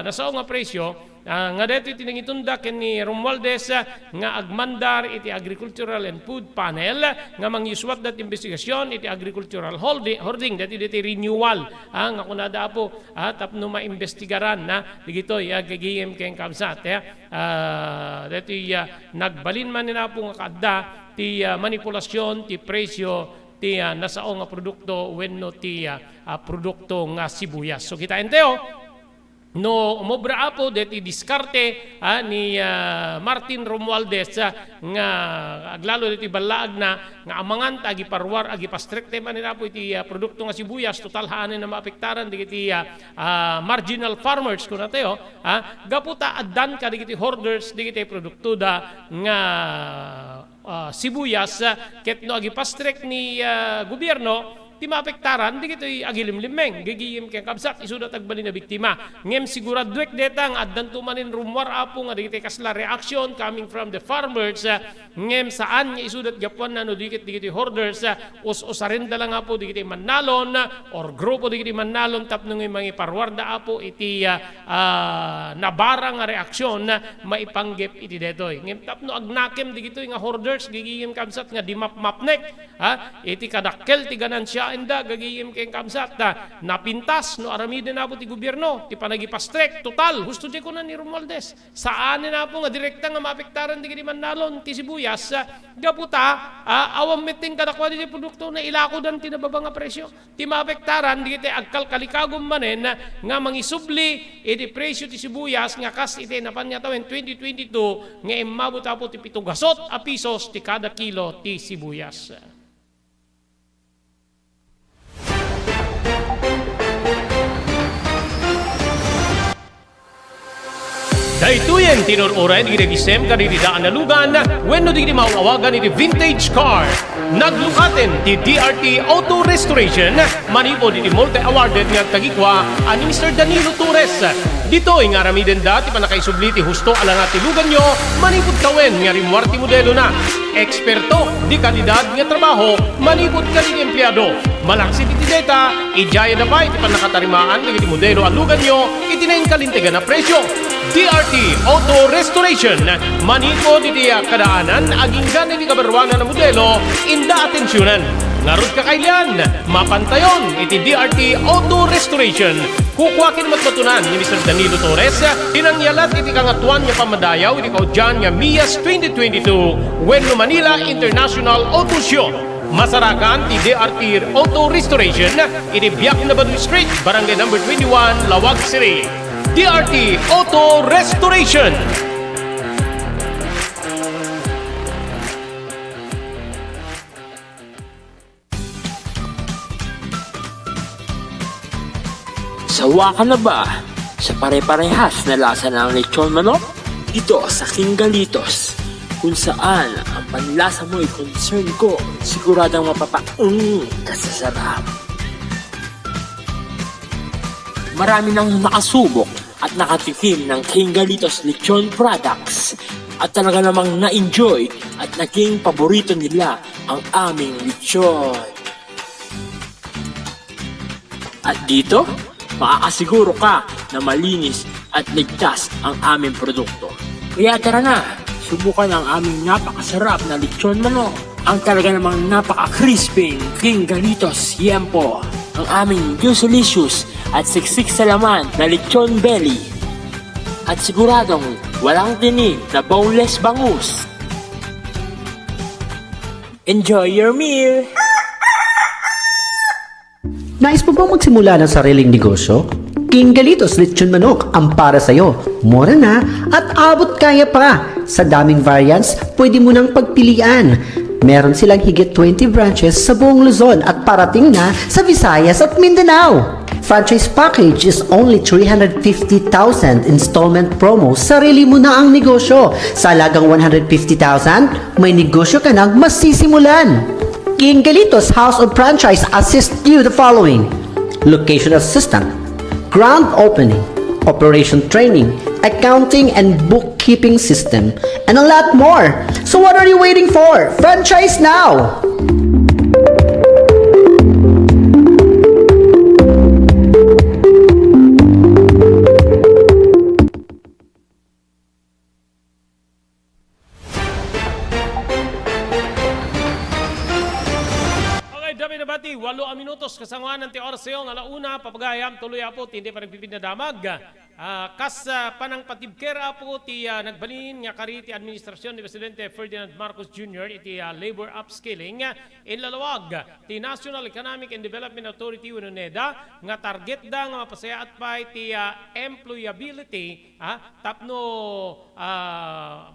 nasao nga presyo nga dito tinangitunda ken ni Romualdez nga agmandar iti Agricultural and Food Panel nga mangyuswat dat investigasyon iti agricultural hoarding dati renewal nga kunada po tapno maimbestigaran digitoy gagiyem ken kamsat dati nagbalin man nila po nga kadda ti manipulasyon ti presyo ti nasao nga produkto wenno ti produkto nga sibuyas. So kita enteo no umobra apo deti diskarte ni Martin Romualdez nga aglalo deti balaag na nga amangan agi parwar agi pastrikte man nila po iti produkto nga sibuyas total haanen na maapektaran digiti marginal farmers kuno tayo gaputa addan ka digiti hoarders digiti produkto da nga sibuyas ket no agi pastrek ni gobyerno ti maapektaran di kito'y agilimlimeng gigiyim ken kabsat isuda tagbali na biktima ngem siguradwek detang addan tumanin rumwar apo nga di kito'y kasla reaction coming from the farmers ngem saan nga isudat gapuan na no di kito'y hoarders us-usarin lang apo di kito'y mannalon or grupo di kito'y mannalon tapno ng mga parwarda apo iti nabarang nga reaksyon maipanggep iti detoy ngem tapno agnakem di kito'y nga hoarders gigiyim kabsat nga di mapmapnek iti kadakkel ti ganansya enda gagiyim ken kamsat napintas no aramiden na po ti gobyerno ti panagipastrek total husto di ko na ni Romualdez saan na po nga direkta nga maapektaran di mannalon ti sibuyas gaputa awam meting kadakwa di produkto na ilako dan ti nababa nga presyo ti maapektaran di kiti agkalkalikagom manen nga mangisubli iti presyo ti sibuyas nga kas iti napanyatawen 2022 nga imabot po ti 7 pesos ti kada kilo ti sibuyas. Daytoyen tinururan iti gisem kaditi daan nalugan wenno digiti mauawagan iti vintage car. Naglukaten ti DRT Auto Restoration manipod iti multi-awarded nga tagikwa ani Mr. Danilo Torres. Dito nga ramiden dati pa nakaisubli ti husto ala nga tilugan nyo, manipod kawen nga rimwarti modelo na. Eksperto, di kalidad nga trabaho, manipod ka di empleyado. Malaksi ti data, ijaya na pa iti pa nakatarimaan nga iti modelo alugan nyo, iti na yung kalintigan na presyo. DRT Auto Restoration, manipod iti kadaanan, aging ganin di kabarwanan na modelo, inda atensyonan. Ngarod ka kailan, mapantayon iti DRT Auto Restoration. Kukwakin matmatunan ni Mr. Danilo Torres, tinangyalat iti kangatuan nga pamadayaw iti kaudyan nga MIAS 2022 Wenlo Manila International Auto Show. Masarakan ti DRT Auto Restoration iti Biak na Baduy Street, Barangay number 21, Lawag City. DRT Auto Restoration. Sawa ka na ba sa pare-parehas na lasa ng lechon manok? Dito sa King Galitos, kung saan ang panlasa mo ay concern ko, siguradang kasasarap. Marami nang nakasubok at nakatikim ng King Galitos lechon products at talaga namang na-enjoy at naging paborito nila ang aming lechon. At dito, makakasiguro ka na malinis at ligtas ang aming produkto. Kaya tara na, subukan ang aming napakasarap na lechon manok. Ang talaga namang napaka-crispy King Galitos Yempo. Ang aming juicelicious at siksik sa laman na lechon belly. At siguradong walang tinig na boneless bangus. Enjoy your meal! Nais mo bang magsimula ng sariling negosyo? King Galitos Lechon Manok ang para sa'yo. Mura na at abot kaya pa. Sa daming variants, pwede mo nang pagpilian. Meron silang higit 20 branches sa buong Luzon at parating na sa Visayas at Mindanao. Franchise package is only 350,000 installment promo. Sarili mo na ang negosyo. Sa halagang 150,000, may negosyo ka nang masisimulan. King Galitos House of Franchise assists you the following: location assistant, grand opening, operation training, accounting and bookkeeping system, and a lot more. So what are you waiting for? Franchise now! Bati, 8 minutos kasanguan ng oras sayo nga launa papagayam tuloy apo hindi pa nagpipindadamag. Kas panang patibkera po ti nagbalin nga kari ti administrasyon ni Presidente Ferdinand Marcos Jr. iti labor upskilling in lalawag ti National Economic and Development Authority wenno NEDA nga target da nga mapasayaat pa iti employability tapno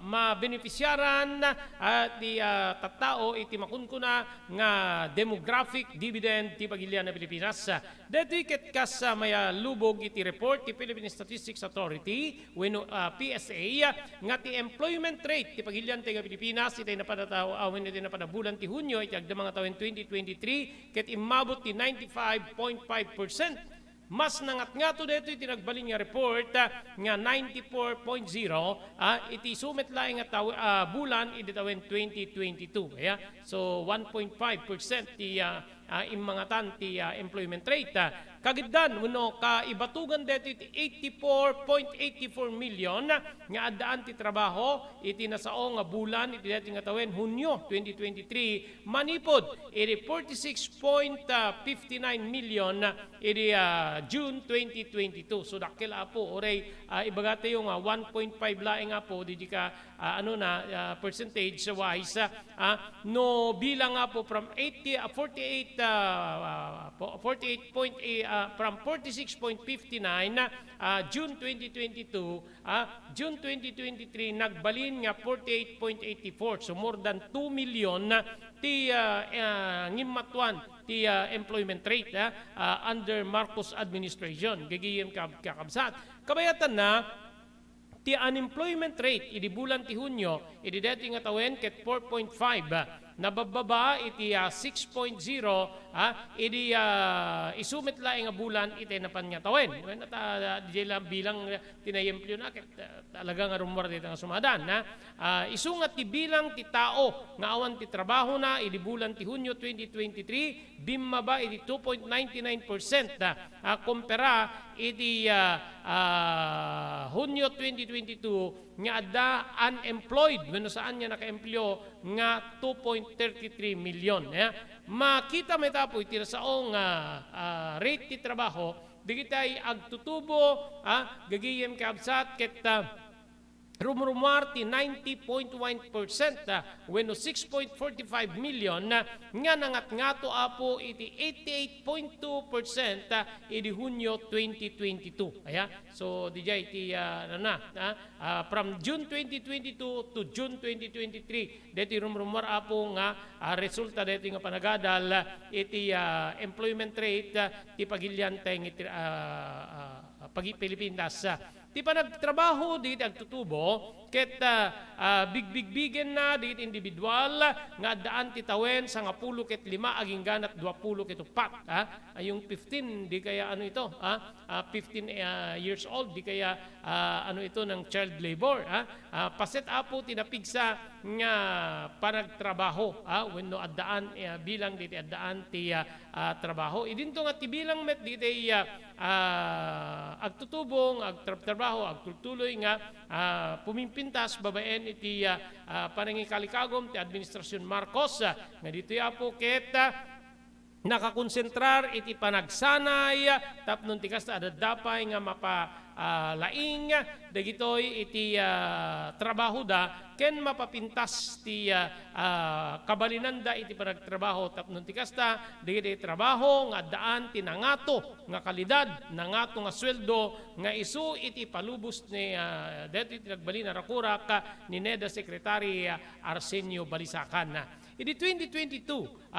mabenepisyaran ti tattao iti makunkuna nga demographic dividend ti pagilian na Pilipinas. Dati ket kas maya lubog iti report ti Philippine Statistics Authority wenno PSA nga ti employment rate ti pagilian ti Pilipinas iti napadataw awen iti napadabulan ti Hunyo iti agdamang nga tawen 2023 ket imabot ti 95.5%. Mas nangat nga to dito iti nagbalin nga report nga 94.0 iti sumet laing nga bulan iti tawen 2022. Kaya so 1.5% ti imangatan ti employment rate. Kagiddan uno kaibatugan dito iti 84.84 million nga addaan ti trabaho iti nasaong nga bulan iti dito nga tawen Hunyo 2023 manipod iti 46.59 million iti June 2022. So dakil apo oray ibagate yung 1.5 laing apo di ka percentage wise no bilang apo from 46.59 June 2022 June 2023 nagbalin nga 48.84, so more than 2 million ti ngimatuan ti employment rate under Marcos administration gagiyem kakabsat kabayatan na ti unemployment rate idi bulan ti Hunyo idi dati nga tawen ket 4.5 nabababa iti 6.0 idi isumit laing nga bulan iti napan nga tawen. When di lang bilang tinayemplyo na talaga nga rumor dito nga sumadan isungat ti bilang ti tao nga awan ti trabaho na idi bulan ti Hunyo 2023 bimmaba iti 2.99% kumpara iti Hunyo 2022 nga adda unemployed wenno saan niya naka-emplyo nga 2.33 million. Makita may tapo iti saong rate ti trabaho di kitay agtutubo gagiyem kaabsat ket rumrumar ti 90.1% wenno 6.45 million nga nangat-ngato apo iti 88.2% idi Hunyo 2022. So dijay iti from June 2022 to June 2023 deti rumrumar apo nga resulta deti nga panagadal iti employment rate ti pagilyanteng iti Pilipinas. Ti panagtrabaho di agtutubo ket bigbigen na di individual nga daan ti tawen sa 10 ket 5 aging ganat 20 ket 4 yung 15 di kaya ano ito 15 years old di kaya ano ito ng child labor paset apo tinapigsa nga panagtrabaho wenno addaan bilang di addaan ti trabaho idinto nga ti bilang met di agtutubong agtrabaho agtutuloy nga pumimpintas babaen iti panangikalikagom ti administrasyon Marcos nga dito apo ket nakakonsentrar iti panagsanay tapnon ti kasta adadapay nga mapalaing dagitoy iti trabaho da ken mapapintas ti kabalinanda iti panagtrabaho tapnon ti kasta dagiti trabaho nga daan ti nangato nga kalidad nangato nga sweldo nga isu iti palubos ni deti tinagbalin na rakurak ni NEDA Secretary Arsenio Balisacan. Idi 2022,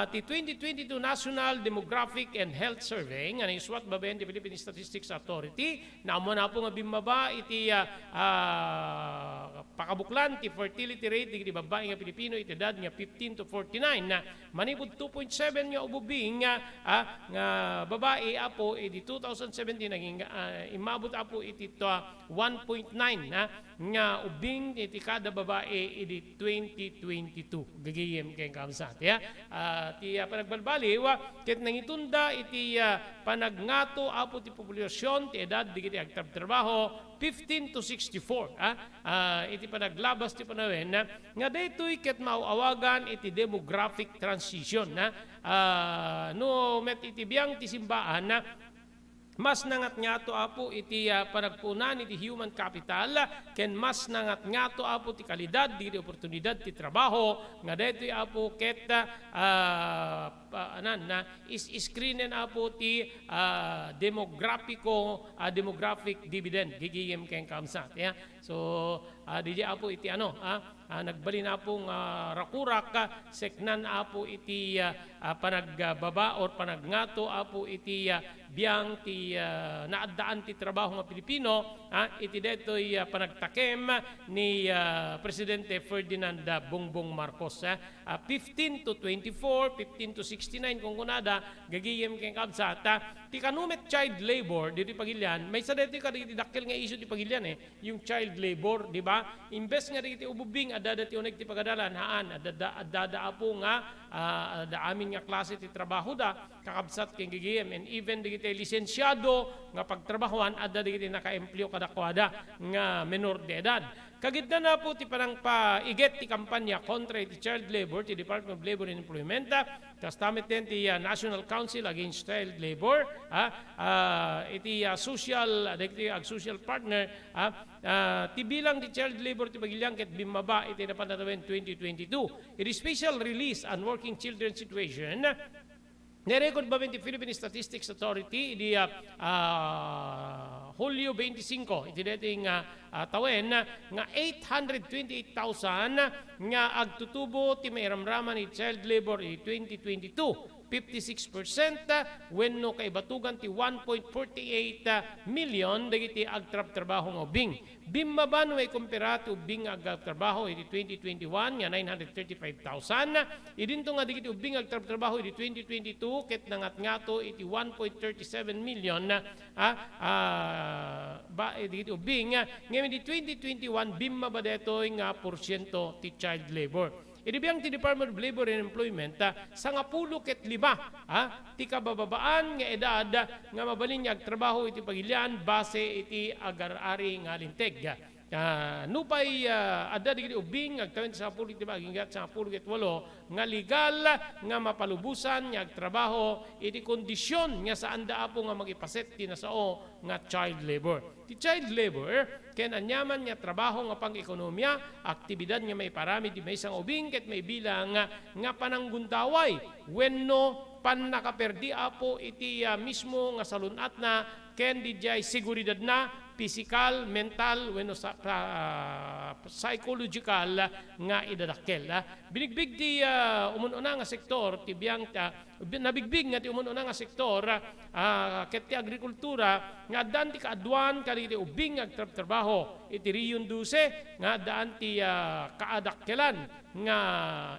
ti 2022 National Demographic and Health Survey nga naiswat babaen ti Philippine Statistics Authority na amo na po nga bimaba iti pakabuklan ti fertility rate ti babae nga Pilipino iti edad nga 15 to 49 na manipud 2.7 nga ububing nga babae apo iti 2017 naging imabot apo iti 1.9 nga ubing iti kada babae iti 2022 gagayem kay kamsat ti panagbalbaliw ket nangitunda iti panagngato apo ti populasyon ti edad digiti agtrabaho 15 to 64 iti panaglabas ti panawen nga daytoy ket mauawagan iti demographic transition no met iti biyang ti simbaan mas nangat-ngato apo iti panagpunan iti human capital ken mas nangat-ngato apo ti kalidad iti oportunidad ti trabaho nga daytoy apo ket is-screenen apo ti demographic dividend gigiyem ken kamsat so DJ apo iti nagbalin apong rakurak seknan apo iti panagbaba or panagngato apo iti biyang ti naaddaan ti trabaho nga Pilipino iti detoy panagtakem ni Presidente Ferdinand Bongbong Marcos 15 to 24 15 to 69 kung kunada gagiyem ken kabsat ti kanumet child labor dito pagilyan may sa detoy kadidakkel nga issue ti pagilyan yung child labor di ba imbes nga dito ububing adada ti uneg ti pagadalan adada apo nga da amin nga klase ti trabaho da kakabsat ken gigiyem and even digiti lisensyado nga pagtrabahoan adda digiti naka-empleo kadakwada nga menor de edad kagidna na po ti panang paiget ti kampanya kontra ti child labor ti Department of Labor and Employment kastamit din ti National Council Against Child Labor iti social partner ti bilang ti child labor ti bagilyang ket bimaba iti napanatawen 2022 iti special release on working children situation nirecord ba ti Philippine Statistics Authority di Hulyo 25 iti dating tawen nga 828,000 nga agtutubo ti mairamraman ni child labor i 2022 56%, wenno kay batugan ti 1.48 million dagiti agtrabaho nga ubing. Bimmaban way kumpiratu ubing agtrabaho iti 2021 nga 935,000. Idinto nga dagiti ubing agtrabaho iti 2022 ket nangat-ngato iti 1.37 million dagiti ubing ngayon iti 2021 bimmaba detoy nga porsyento ti child labor. Inibiyang ti Department of Labor and Employment sa nga 10 ti kabababaan nga edad nga mabalin niya agtrabaho iti pagilian base iti agar-ari nga linteg. Nupay adda digiti ubing agtawin sa 10 iti baginggat sa 10 nga legal nga mapalubusan nga agtrabaho iti kondisyon nga saan daapo nga magipaset ti nasao nga child labor. Ti child labor ken anyaman nga trabaho nga pang-ekonomiya, aktibidad nga may parami di may isang ubing ket may bilang nga panangguntaway wenno pan nakaperdi apo iti mismo nga salunat na ken di jay seguridad na physical, mental, wenno psychological nga idadakkel. Binigbig ti umununa nga sektor ti biyang nabigbig nga ti umununa nga sektor ket ti agrikultura nga daan ti kaadwan kadagiti ubing agtrabaho iti Riyon 12 nga daan ti kaadakkelan nga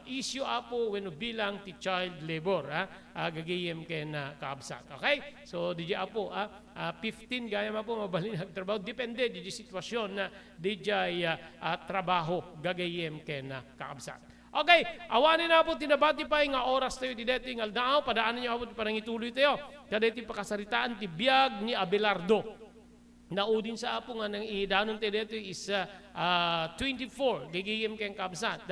issue apo wenno bilang ti child labor gagayem ken kaabsat. Okay? So di apo 15 gaya po mabalin agtrabaho depende di sitwasyon na di trabaho gagayem ken kaabsat. Okay, awanin na po tinabati pa nga oras tayo di deti nga aldao, padaanan niyo po panangituloy tayo. Kadeti pakasaritaan ti biag ni Abelardo. Naudin sa apo nga nang idanon tayo dito is 24, gigiyem kayong kabsat.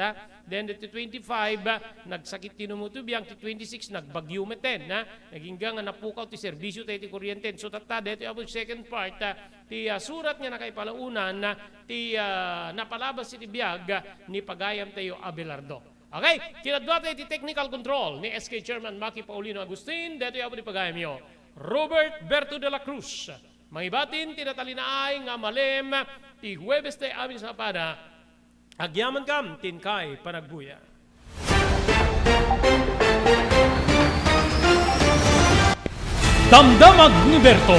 Then dito 25, nagsakit tinumuto biyang ti 26, nagbagyo meten. Naging nga napukaw ti serbisyo tayo ti kuryente. So tata, dito yung second part, ti surat nga nakaipalaunan, ti napalabas ti biag ni pagayam tayo Abelardo. Okay, kinadwa tayo ti technical control ni SK Chairman Maki Paulino Agustin. Dito yung pagayam nyo, Robert Berto de la Cruz. Mangibatin, tinatalinaay nga malem, ti Huwebes tayo amin sa pada, agyaman kam, tinkay panagbuya. Damdamag ni Berto,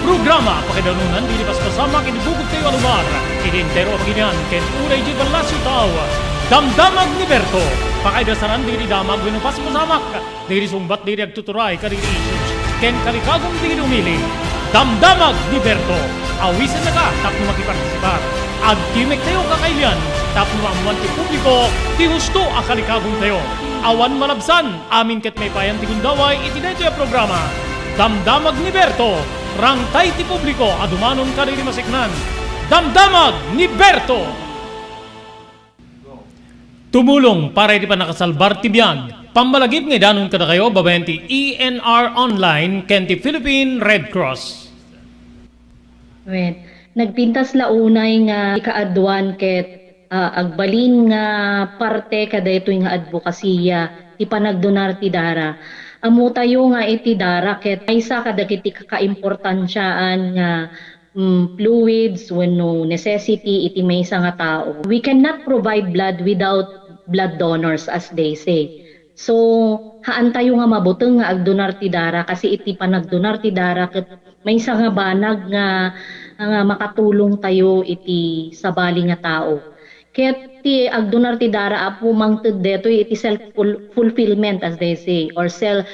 programa pakidanunan dilipas pasama kinibugog tayo alumar, idintero paginian, ken uray di balasyo tao. Damdamag ni Berto, pakaidasaran diri damag winupas pasamak, diri sumbat diri agtuturay kadiri issues, ken kalikagong diri umili. Damdamag ni Berto, awisan na ka, tapos makipartisipar. Agtimek tayo kakailian, tapos maamuan ti publiko, ti husto akalikagong tayo. Awan malabsan, amin ket may payan ti gundaway, itinay yung programa. Damdamag ni Berto, rangtay ti publiko, adumanon ka rin masiknan. Damdamag ni Berto! Tumulong para iti pa nakasalbar ti biyag. Pambalagip nga danon kada kayo, babayan ti ENR Online, ken ti Philippine Red Cross. Wait, nagpintas launay nga ikaadwan ket agbalin nga parte kada ito nga advokasya ti panagdonar ti dara. Amo tayo nga iti dara ket aysa kadagiti kakaimportansyaan nga fluids wenno necessity iti maysa nga tao. We cannot provide blood without blood donors as they say. So, haan tayo nga mabuteng nga agdonar ti dara kasi iti panagdonar ti dara ket maysa nga banag nga makatulong tayo iti sabali nga tao. Ket ti agdonar ti dara apo mangted deto iti self-fulfillment as they say or sense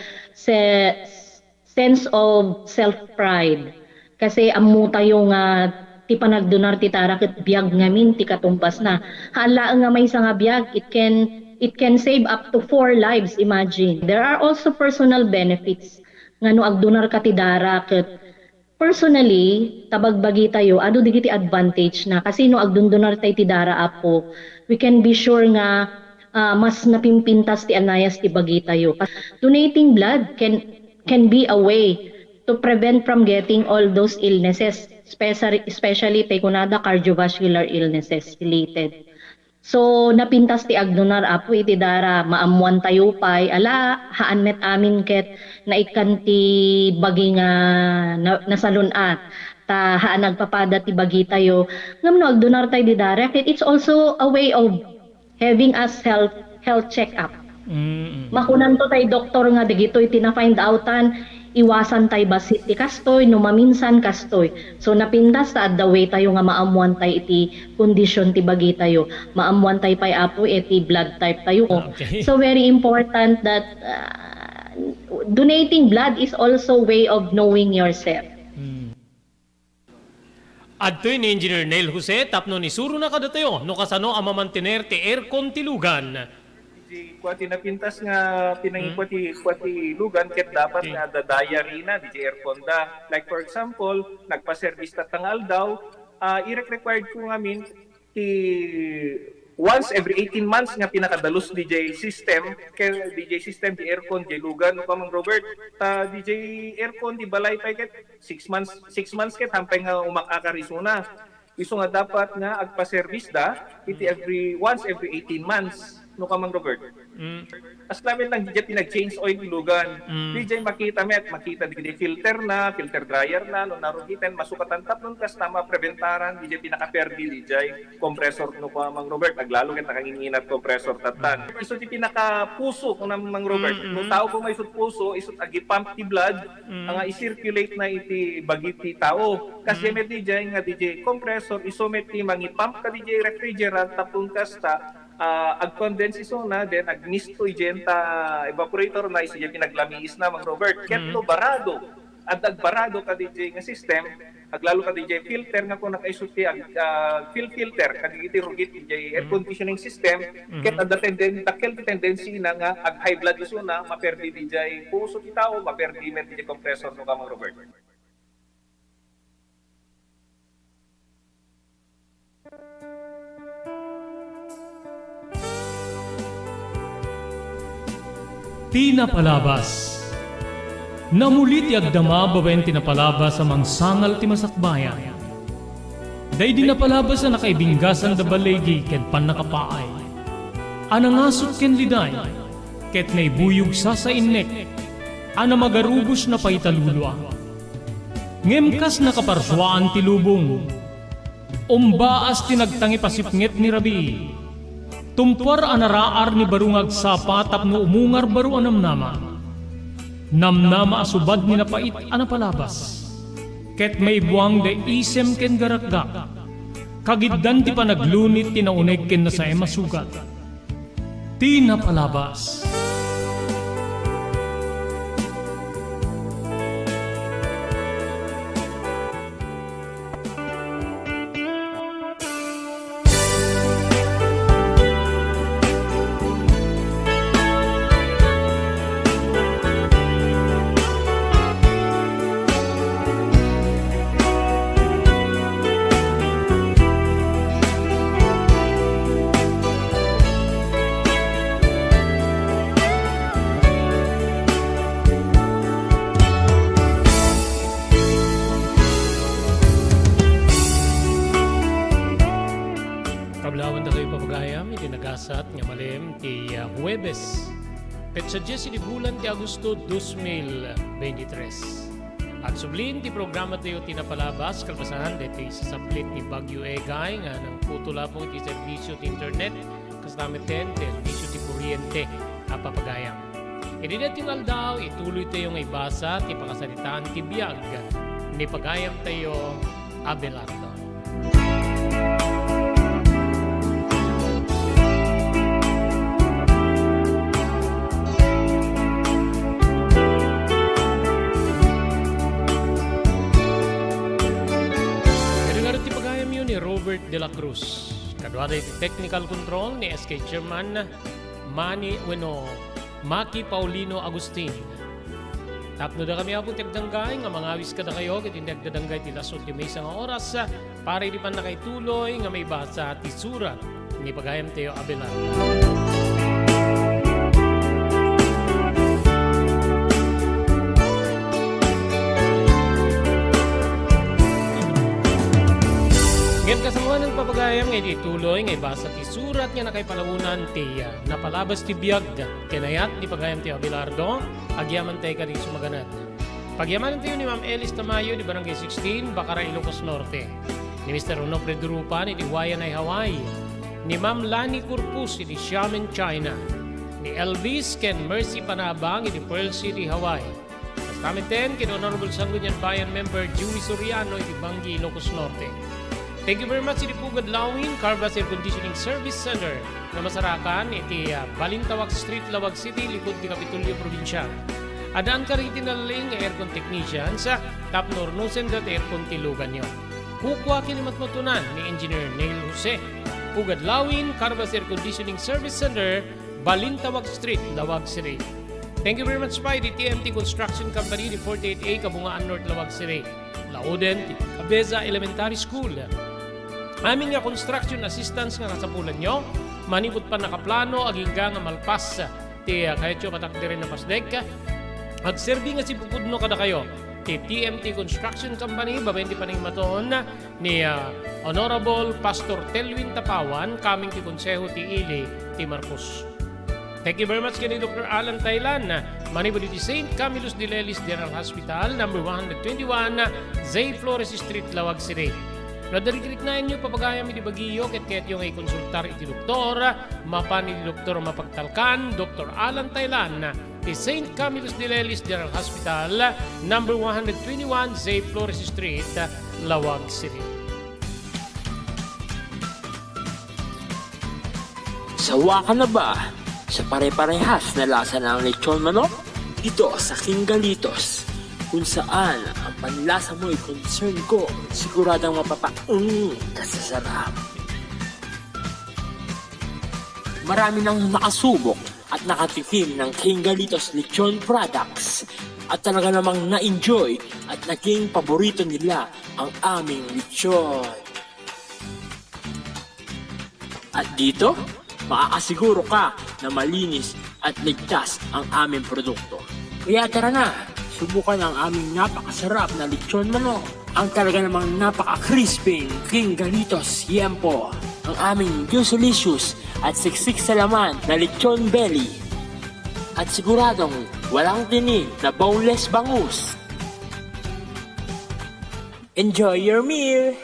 of self-pride. Kasi ammo tayo nga ti panagdonar ti dara ket biag ngamin ti katumbas na. Hala nga maysa nga biag it can save up to 4 lives, imagine. There are also personal benefits nga no agdonar ka ti dara ket personally tabagbagi tayo adu digiti advantage na kasi no agdondonar tayo ti dara apo we can be sure nga mas napimpintas ti anayas ti bagi tayo. Donating blood can be a way to prevent from getting all those illnesses, especially tayo kunada cardiovascular illnesses related. So napintas ti agdonar apo iti dara maamuan tayo pay ala haan met amin ket naikan ti bagi nga nasalunat ta haan nagpapada ti bagi tayo ngam no agdonar tayo di dara ket it's also a way of having us health check up Makunan to tay doktor nga digitoy tina-find outan iwasan tay basit ti kastoy no maminsan kastoy. So napintas ta the way tayo nga maamuan tay iti kondisyon ti bagi tayo. Maamuan tay pay apo iti blood type tayo. Okay. So very important that donating blood is also way of knowing yourself. Adtoy ni Engineer Neil Jose, tapno ni suro na kada tayo, no kasano ang mamantener ti aircon ti lugan. Di kwati napintas nga pinangi kwati lugan ket dapat nga dadaya rina di aircon da. Like for example, nagpa-service ta tangal daw, i-required ko ngamin ti once every 18 months nga pinakadalos DJ system di aircon di lugan no Mang Robert DJ aircon di balay pa ket 6 months ket hampay nga umakakarisuna iso nga dapat nga agpa-service da iti once every 18 months no Mang Robert. As namin lang DJ pinag-change oil lugan. DJ makita di filter dryer na no narugitan masukatan tapnon kas tama preventaran DJ pinaka-perdi DJ compressor no Mang Robert aglalo ket nakanginginat compressor tatan. Iso ti pinaka-puso no Mang Robert. No tao ko may isut puso isut agi-pump ti blood nga i-circulate na iti bagi ti tao. Kasi met DJ nga DJ compressor iso met ti mangi-pump ka DJ refrigerant tapon kas ta ag-condense iso na then ag-misto igenta evaporator na iso yung pinaglamiis na Mang Robert ketlo barado at agbarado ka DJ nga system aglalo ka DJ filter nga kung nakaisuti filter kagigiti rugit DJ air conditioning system ket ada tendency na nga ag high blood iso na maperdi DJ puso ti tao maperdi met DJ compressor no Mang Robert. Tinapalabas. Namulit ti agdama babaen tinapalabas amang sangal ti masakbayan. Day di napalabas na nakaibinggasan da balegi ket pan nakapaay. Anangasot ken liday ket naibuyog sa innek. Ana magarubos na paitalulwa. Ngemkas nakaparswaan ti lubong. Umbaas tinagtangi pasipnget ni Rabi. Tumpar anaraar ni barungag sapa tapno umungar baru anamnama. Namnama asubad ni napait anapalabas. Ket may buwang de isem ken garakgak. Kagiddan ti panaglunit ti nauneg ken nasa masugat. Tinapalabas. Kablawan na kayo papagayam, itinagasat nga malim ti Huwebes. Petsa 10 di bulan ti Agosto 2023. At sublin ti programa tayo tinapalabas, kalpasahan dito sa saplit ni Bagyo Egay nga ng putula po ti servisyo ti internet kastamit din ti servisyo ti kuryente papagayam. Idinat yung aldaw, ituloy tayo ng ibasa ti pakasalitaan ti biyag ni pagayam tayo Abelardo. Robert de la Cruz. Kadwa iti technical control ni SK Chairman Maki Paulino Agustin. Tapno da kami abot tagdanggay nga mga awis kada kayo ket hindi agdadanggay ti lasod ti maysa nga oras para di pa nakaituloy nga may basa ti surat ni pagayam tayo Abelardo. Ngayon kasamuan ng papagayam ngay ituloy ngay basa ti surat nga nakaypalawunan ti napalabas ti biyag kinayat ni pagayam ti Abelardo agyaman tayo ka rin sumaganat. Pagyaman tayo ni Ma'am Elis Tamayo di Barangay 16 Bacara Ilocos Norte, ni Mr. Onofre Durupa ni Wayanay Hawaii, ni Ma'am Lani Corpus di Xiamen China, ni Elvis ken Mercy Panabang iti Pearl City, Hawaii. Kastamiten ken Honorable Sangguniang Bayan Member Joey Soriano iti Bangi, Ilocos Norte. Thank you very much iti Pugad Lawin Carvas Air Conditioning Service Center na masarakan iti Balintawak Street, Lawag City, likod ti Kapitolyo Provincial. Adaan ka rin tinalaling aircon technician sa Tapnornusen dat aircon tilugan nyo. Kukwa kinimat matunan ni Engineer Neil Jose. Pugad Lawin Carvas Air Conditioning Service Center, Balintawak Street, Lawag City. Thank you very much pa di TMT Construction Company di 48A Kabungaan North, Lawag City. Lauden ti Cabeza Elementary School. Amin nga construction assistance nga kasapulan nyo, manipot pa nakaplano agingga nga malpas ti kahityo patakdirin na pasdek. Agserbi nga si pupudno kada kayo ti TMT Construction Company, babenti pa ning matoon ni Honorable Pastor Telwin Tapawan, kaming ti Konseho ti Ili ti Marcos. Thank you very much kay Dr. Alan Taylan, manipod ti St. Camillus de Lelis General Hospital, number 121, Zay Flores Street, Lawag City. Nadarikrik na inyo papagayam iti Baguio ket yung ay konsultar iti doktor, mapan iti doktor mapagtalkan, Dr. Alan Taylan, ti St. Camillus de Lelis General Hospital, number 121, Zay Flores Street, Lawag City. Sawa ka na ba sa pare-parehas na lasa ng lechon manok? Dito sa King Galitos, kung saan ang panlasa mo ay concern ko, siguradang kasasarap. Marami nang nakasubok at nakatikim ng King Galitos lechon products at talaga namang na-enjoy at naging paborito nila ang aming lechon. At dito, makakasiguro ka na malinis at ligtas ang aming produkto. Kaya tara na, subukan ang aming napakasarap na lechon manok. Ang talaga namang napaka-crisping King Galitos Yempo. Ang aming juicelicious at siksik sa laman na lechon belly. At siguradong walang tinig na boneless bangus. Enjoy your meal!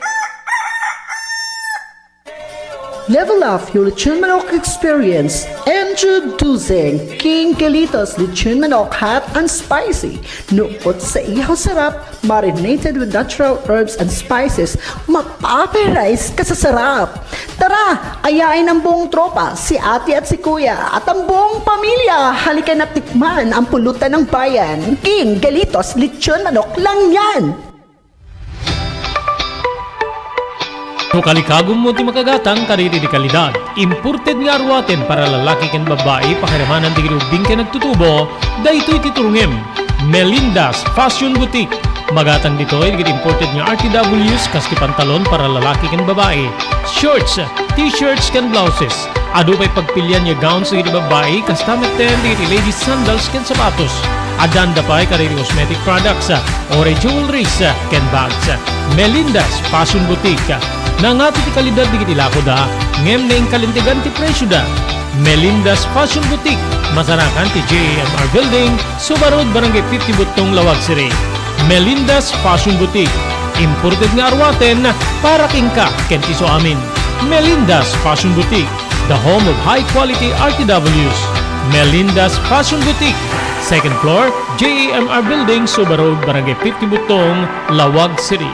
Level up your Lechon Manok experience. Introducing King Galitos Lechon Manok Hot and Spicy. Nukot sa ihaw sarap, marinated with natural herbs and spices, mapaparize ka sa sarap. Tara, ayain ang buong tropa, si ate at si kuya, at ang buong pamilya. Halika na tikman ang pulutan ng bayan. King Galitos Lechon Manok lang yan. No kalikagom mo ti makagatang kariri di kalidad. Imported nga arwaten para lalaki ken babae pakiramanan di girubing ken nagtutubo. Daytoy titurungem. Melinda's Fashion Boutique. Magatang dito ay imported nga RTWs kaski pantalon para lalaki ken babae. Shorts, t-shirts ken blouses. Ado pa'y pagpilian nga gowns di babae kastameten di ladies sandals ken sapatos. Adanda pa'y kariri cosmetic products, ore jewelries ken bags. Melinda's Fashion Boutique. Nangato ti kalidad di kitilako da, ngem na yung kalintigan ti presyo da. Melinda's Fashion Boutique, masarakan ti JAMR Building, Subarod, Barangay 50 Butong, Lawag City. Melinda's Fashion Boutique, imported nga arwaten para kingka kenti so amin. Melinda's Fashion Boutique, the home of high-quality RTWs. Melinda's Fashion Boutique, second floor, JAMR Building, Subarod, Barangay 50 Butong, Lawag City.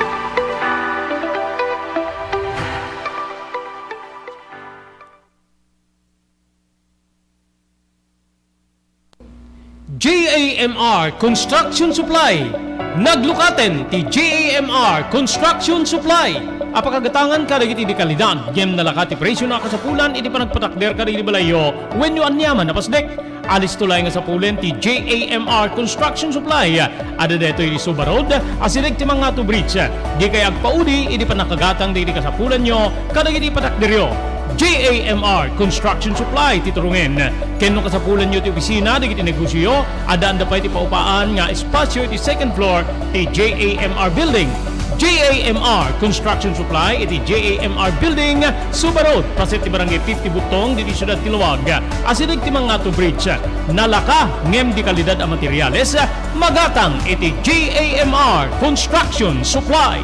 JAMR Construction Supply. Naglukaten ti JAMR Construction Supply. Apakagatangan ka dagiti di kalidad, yem nalakati presyo na kasapulan, iti panagpatakder ka di balayo, when you anyaman na pasdek. Alis tulay nga sa pulen ti JAMR Construction Supply. Ada deto iti Subarod, asilig ti mga to bridge. Di kay agpaudi, iti panakagatang di kasapulan nyo, kadagiti patakderyo. JAMR Construction Supply titurungen. Kenno kasapulan nyo ti opisina di kiti negosyo, adaan da pa iti paupaan nga espasyo iti second floor ti JAMR Building. JAMR Construction Supply iti JAMR Building, Subarod, paset ti Barangay 50 Butong diti Siyudad ti Luwag. Asilig ti mga to bridge. Nalaka ngem di kalidad a materyales, magatang iti JAMR Construction Supply.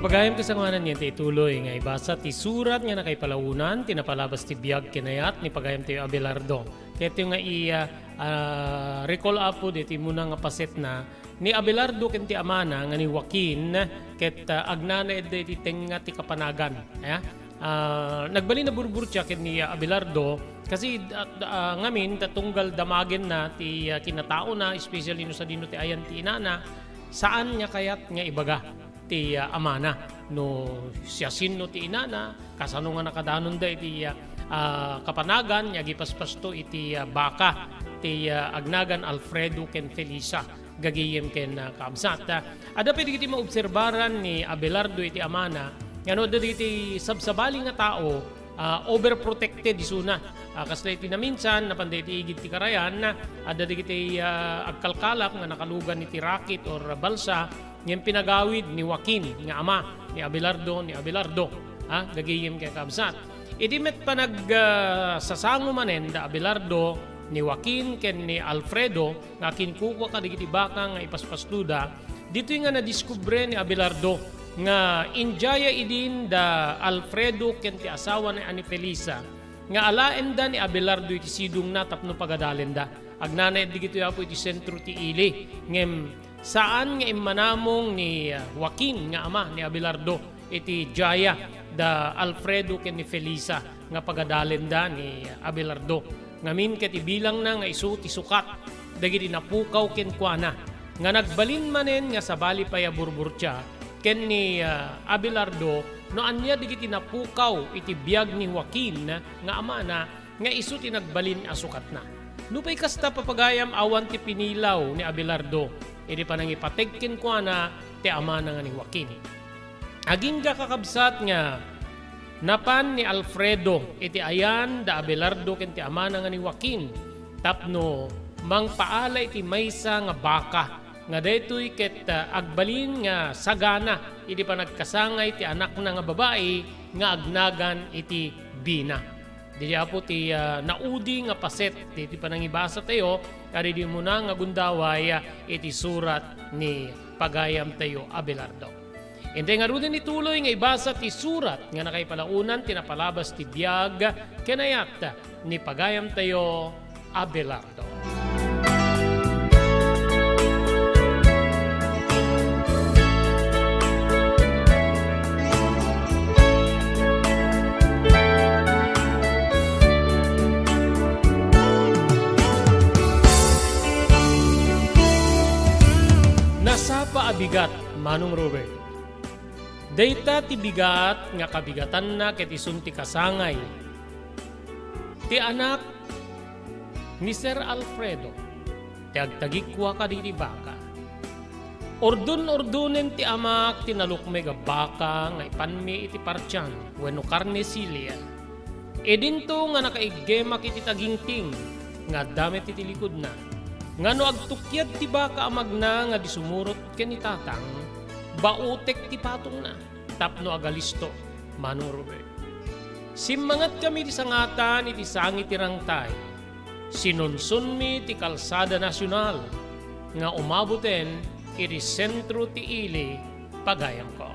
pagayam kasanganan niya ti ituloy nga ibasa ti surat nga nakaipalaunan tinapalabas ti biag kinayat ni pagayam ti Abelardo. Kaya ito nga recall apo di ti muna nga paset na ni Abelardo ken ti amana nga ni Joaquin ket agnana edde ti tenga ti kapanagan. Nagbali na burburtya ken ni Abelardo kasi ngamin tatunggal damagen na ti kinatao na especially no sa dino ti ayan ti inana saan nya kayat nga ibaga ti amana no siya sinno ti inana kasano nga nakadanon da iti kapanagan nya gipaspasto iti baka ti agnagan Alfredo ken Felisa gagiyem ken kaamsat. Ada pwede iti maobserbaran ni Abelardo iti amana ngano dati iti sabsabali nga tao overprotected isuna kasla iti naminsan napanday iti igid ti karayan ada iti agkalkalak nga nakalugan iti rakit or balsa ngayon pinagawid ni Joaquin nga ama ni Abelardo gagiyem kay kabsat iti met pa nagsasango manen da Abelardo ni Joaquin ken ni Alfredo nga kinkukwa ka digiti baka nga ipaspasluda dito nga nadiskubre ni Abelardo nga injaya idin da Alfredo ken ti asawa ni Ani Felisa nga alaen da ni Abelardo iti sidong na tapno pagadalen da agnana digito apo iti sentro ti ili ngem saan nga immanamong ni Joaquin nga ama ni Abelardo iti jaya da Alfredo ken ni Felisa nga pagadalen da ni Abelardo ngamin ket ibilang na nga isu ti sukat dagiti napukaw ken kuana nga nagbalin manen nga sabali paya burburtya ken ni Abelardo no anya digiti napukaw iti biag ni Joaquin nga ama na nga isu ti nagbalin asukat na. Nupay kasta papagayam awan ti pinilaw ni Abelardo iti panangipategken ko na ti ama na nga ni Joaquin. Aging kakabsat nga napan ni Alfredo iti ayan da Abelardo ken ti ama na nga ni Joaquin tapno mangpaala iti maysa nga baka nga daytoy ket agbalin nga sagana iti panagkasangay ti anak na nga babae nga agnagan iti bina. Dili apo ti naudi nga paset iti panangibasa tayo kadi di muna nga gundaway iti surat ni pagayam tayo Abelardo. Ente nga rudin ituloy nga ibasa ti surat nga nakaipalaunan tinapalabas ti biag kenayat ni pagayam tayo Abelardo. Nasapa abigat Manong Robert. Dayta ti bigat nga kabigatan na ket isun ti kasangay. Ti anak ni Sir Alfredo ti agtagikwa ka di baka. Ordun-ordunen ti amak tinalukmay ga baka nga ipanmi iti partiyan wenno karne silya. E dinto nga nakaigemak iti tagingting nga damit iti likod na. Ngano agtukyad ti baka amagna nga disumurot ken ni tatang bautek ti patong na tapno agalisto Manong Robert. Simmangat kami ti sangatan iti sangi ti rangtay. Sinunsun mi ti kalsada nasyonal nga umabuten iti sentro ti ili pagayam ko.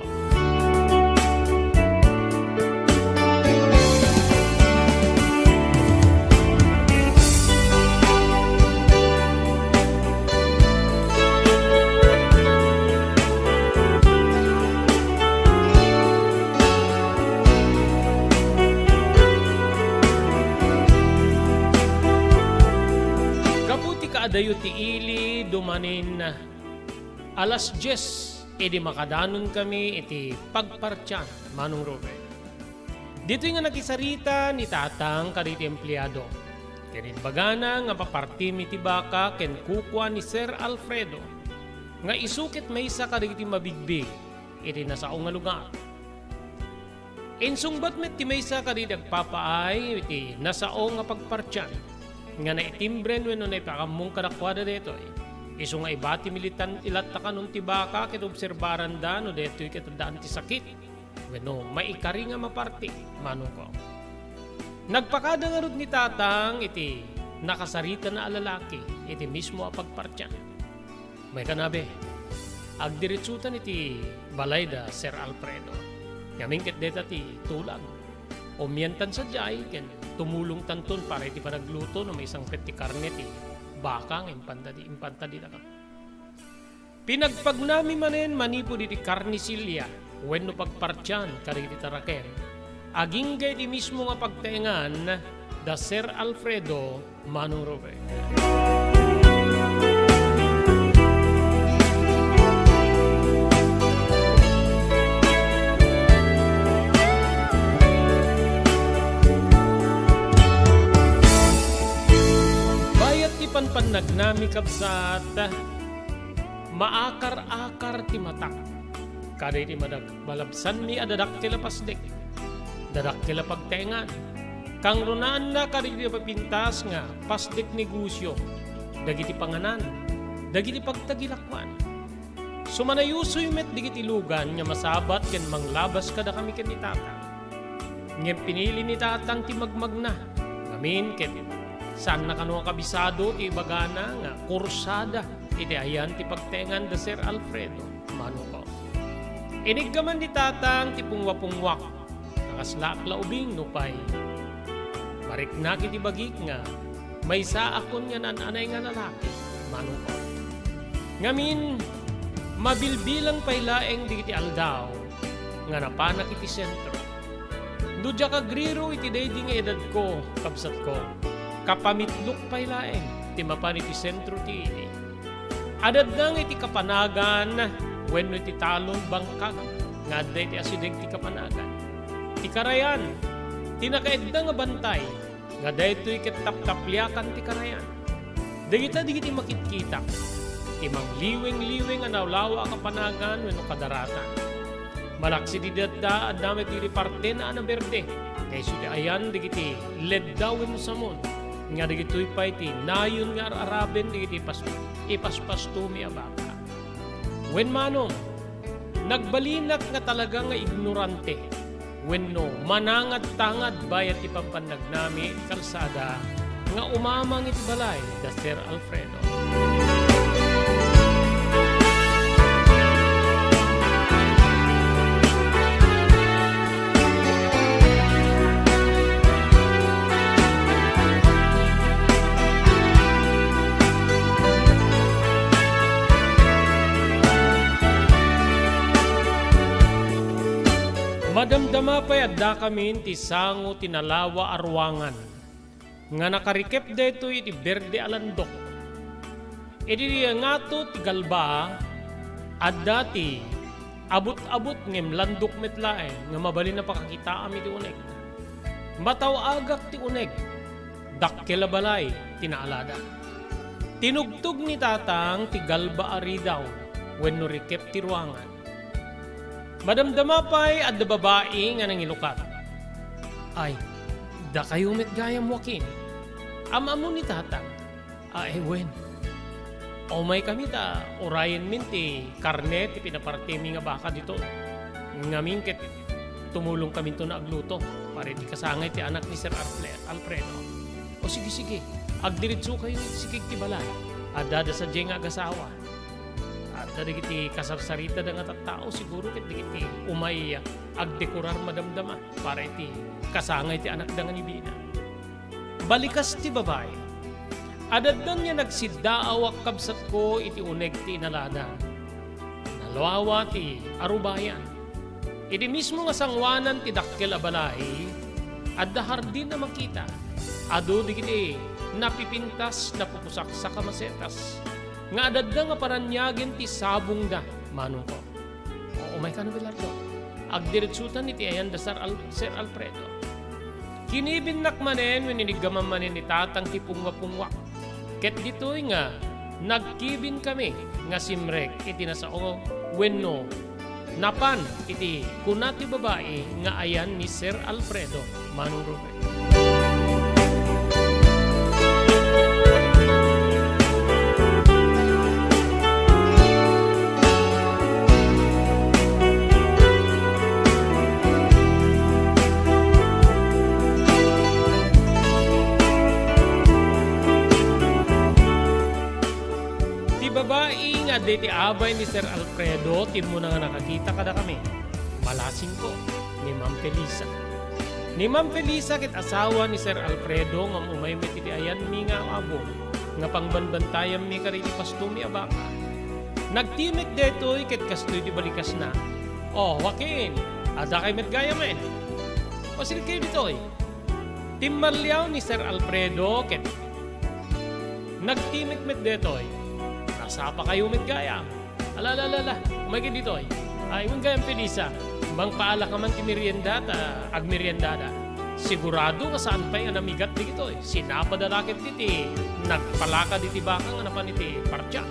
Adayo ti ili dumanin alas 10 edi makadanon kami iti pagpartiyan Manong Robert. Dito nga nakisarita ni tatang kaditi empleyado. Kerin bagana nga paparti mi ti baka ken kukwa ni Sir Alfredo nga isukit maysa kaditi mabigbig iti nasao nga lugar. Insungbat met ti maysa kaditi agpapaay iti nasao nga pagpartiyan. Nga naitimbren wenno na ipakamong kadakwada dito iso nga ibati militan ilat takanong ti baka ket obserbaran da no detoy ket daan ti sakit wenno maikari nga maparti Manong ko. Nagpakada nga rod ni tatang iti nakasarita na alalaki iti mismo a pagpartiyan. May kanabe agdiretsutan iti balay da Sir Alfredo. Ngamin ket deta ti tulag. Umyentan sa jay, ken tumulong tanton para iti panagluto no may isang peti karne ti baka ng impanta di na ka. Pinagpagnami manen manipo di karnisilya, wenno pagpartyan kari di taraken. Aginggay di mismo nga pagtaengan da Sir Alfredo Manong Robert. Pannagnami kabsat maakar-akar ti matak kada iti madag balabsan mi adadak tila pasdek dadak tila pagtengan kang runaan na kada iti papintas nga pasdek negosyo dagiti panganan dagiti pagtagilakwan sumanayusoy met digiti lugan nga masabat ken manglabas kada kami ken ni tata ngem pinili ni tatang ti magmagna ngamin ken saan na kano kabisado ti bagana nga kursada iti ayan ti pagtengan da Sir Alfredo Manuko. Iniggaman ni tatang ti pungwa-pungwak nakaslak laubing nupay. Mariknak iti bagik nga may saakon nga nananay nga lalaki Manuko. Ngamin mabilbilang paylaeng digiti aldaw nga napanak iti sentro. Dudya kagriro iti daydi nga edad ko kabsat ko. Kapamitlok pay laeng, ti mapan iti sentro ti ini. Adad nang iti kapanagan, wenno iti talon bangkag, nga adda iti asideg ti kapanagan. Ti karayan, ti nakaedda nga bantay, nga dayto iti tap-tapliakan ti karayan. Dagita digiti makitkita, ti mangliwing-liwing nga nawlawa kapanagan wenno kadaratan. Malaksi di dadda adda ti riparte na anaberde, kayso di ayan digiti led daw wenno samon. Nga digito'y pa iti nayon nga araben digiti ipaspastumi abaka. Wen manong nagbalinak nga talaga nga ignorante wenno manangad-tangad bayat ipampannagnami kalsada nga umamang iti balay da Sir Alfredo. Madamdama pa'y adda kami ti sango tinalawa arwangan. Nga nakarikep dito iti berde alandok. Iti nga to ti galba adda ti abot-abot ngem landok metlae nga mabali na pakakita ami ti uneg. Matawagak ti uneg. Dakkela balay tinaalada. Tinugtog ni tatang ti galba aridaw wenno rikep ti ruangan. Madamdama pa'y adda babae nga nangilukat. Ay, da kayo met gayam wakin. Amamo ni tatang. Wen. O may kami ta, orayan min ti karne ti pinapartimi nga baka dito. Ngamin ket tumulong kami to na agluto. Para di kasangay ti anak ni Sir Alfredo. O sige, agdiritso kayo sikig ti balay. Adda sa jeng agasawa. At digiti kasarsarita da nga tattao siguro ket digiti umay agdekorar madamdama para iti kasangay ti anak da nga ni Bina. Balikas ti babae. Adaddan niya nagsiddaaw kabsat ko iti uneg ti inalada. Nalawawa ti arubayan. Iti mismo nga sangwanan ti dakkel a balay adda hardin na makita. Ado digiti napipintas napupusak sa kamasetas. Nga adadda nga paranyagin ti sabong da manong ko. O may ka na Belardo. Agdiretsutan iti ayan da Sir Alfredo. Kinibinnak manen when inigaman manen ni tatang ti pungwa-pungwa. Ket dito'y nga nagkibin kami nga simrek iti nasao wenno napan iti kunati babae nga ayan ni Sir Alfredo Manong Robert. Babae nga nga diti abay ni Sir Alfredo, tim mo na nga nakakita kada kami. Malasing ko ni Ma'am Felisa. Ni Ma'am Felisa kit asawa ni Sir Alfredo nga umay met iti ayan mi nga abo nga pangbanbantayan mi kariti pasto mi abaka. Nagtimik detoy kit kastoy di balikas na. Oh, Joaquin, ada kay met gaya men. O sige kayo ditoy. Timmalyaw ni Sir Alfredo kit nagtimik met detoy. Nasa pa kayo met gaya. Alalala, umay kayo ditoy. Ay, yung gayang Felisa. Bang paala ka man ti merienda ag meriendada. Sigurado nga saan pa'y anamigat di ito eh. Sinapadalakit diti, nagpalaka diti baka nga napan iti partya.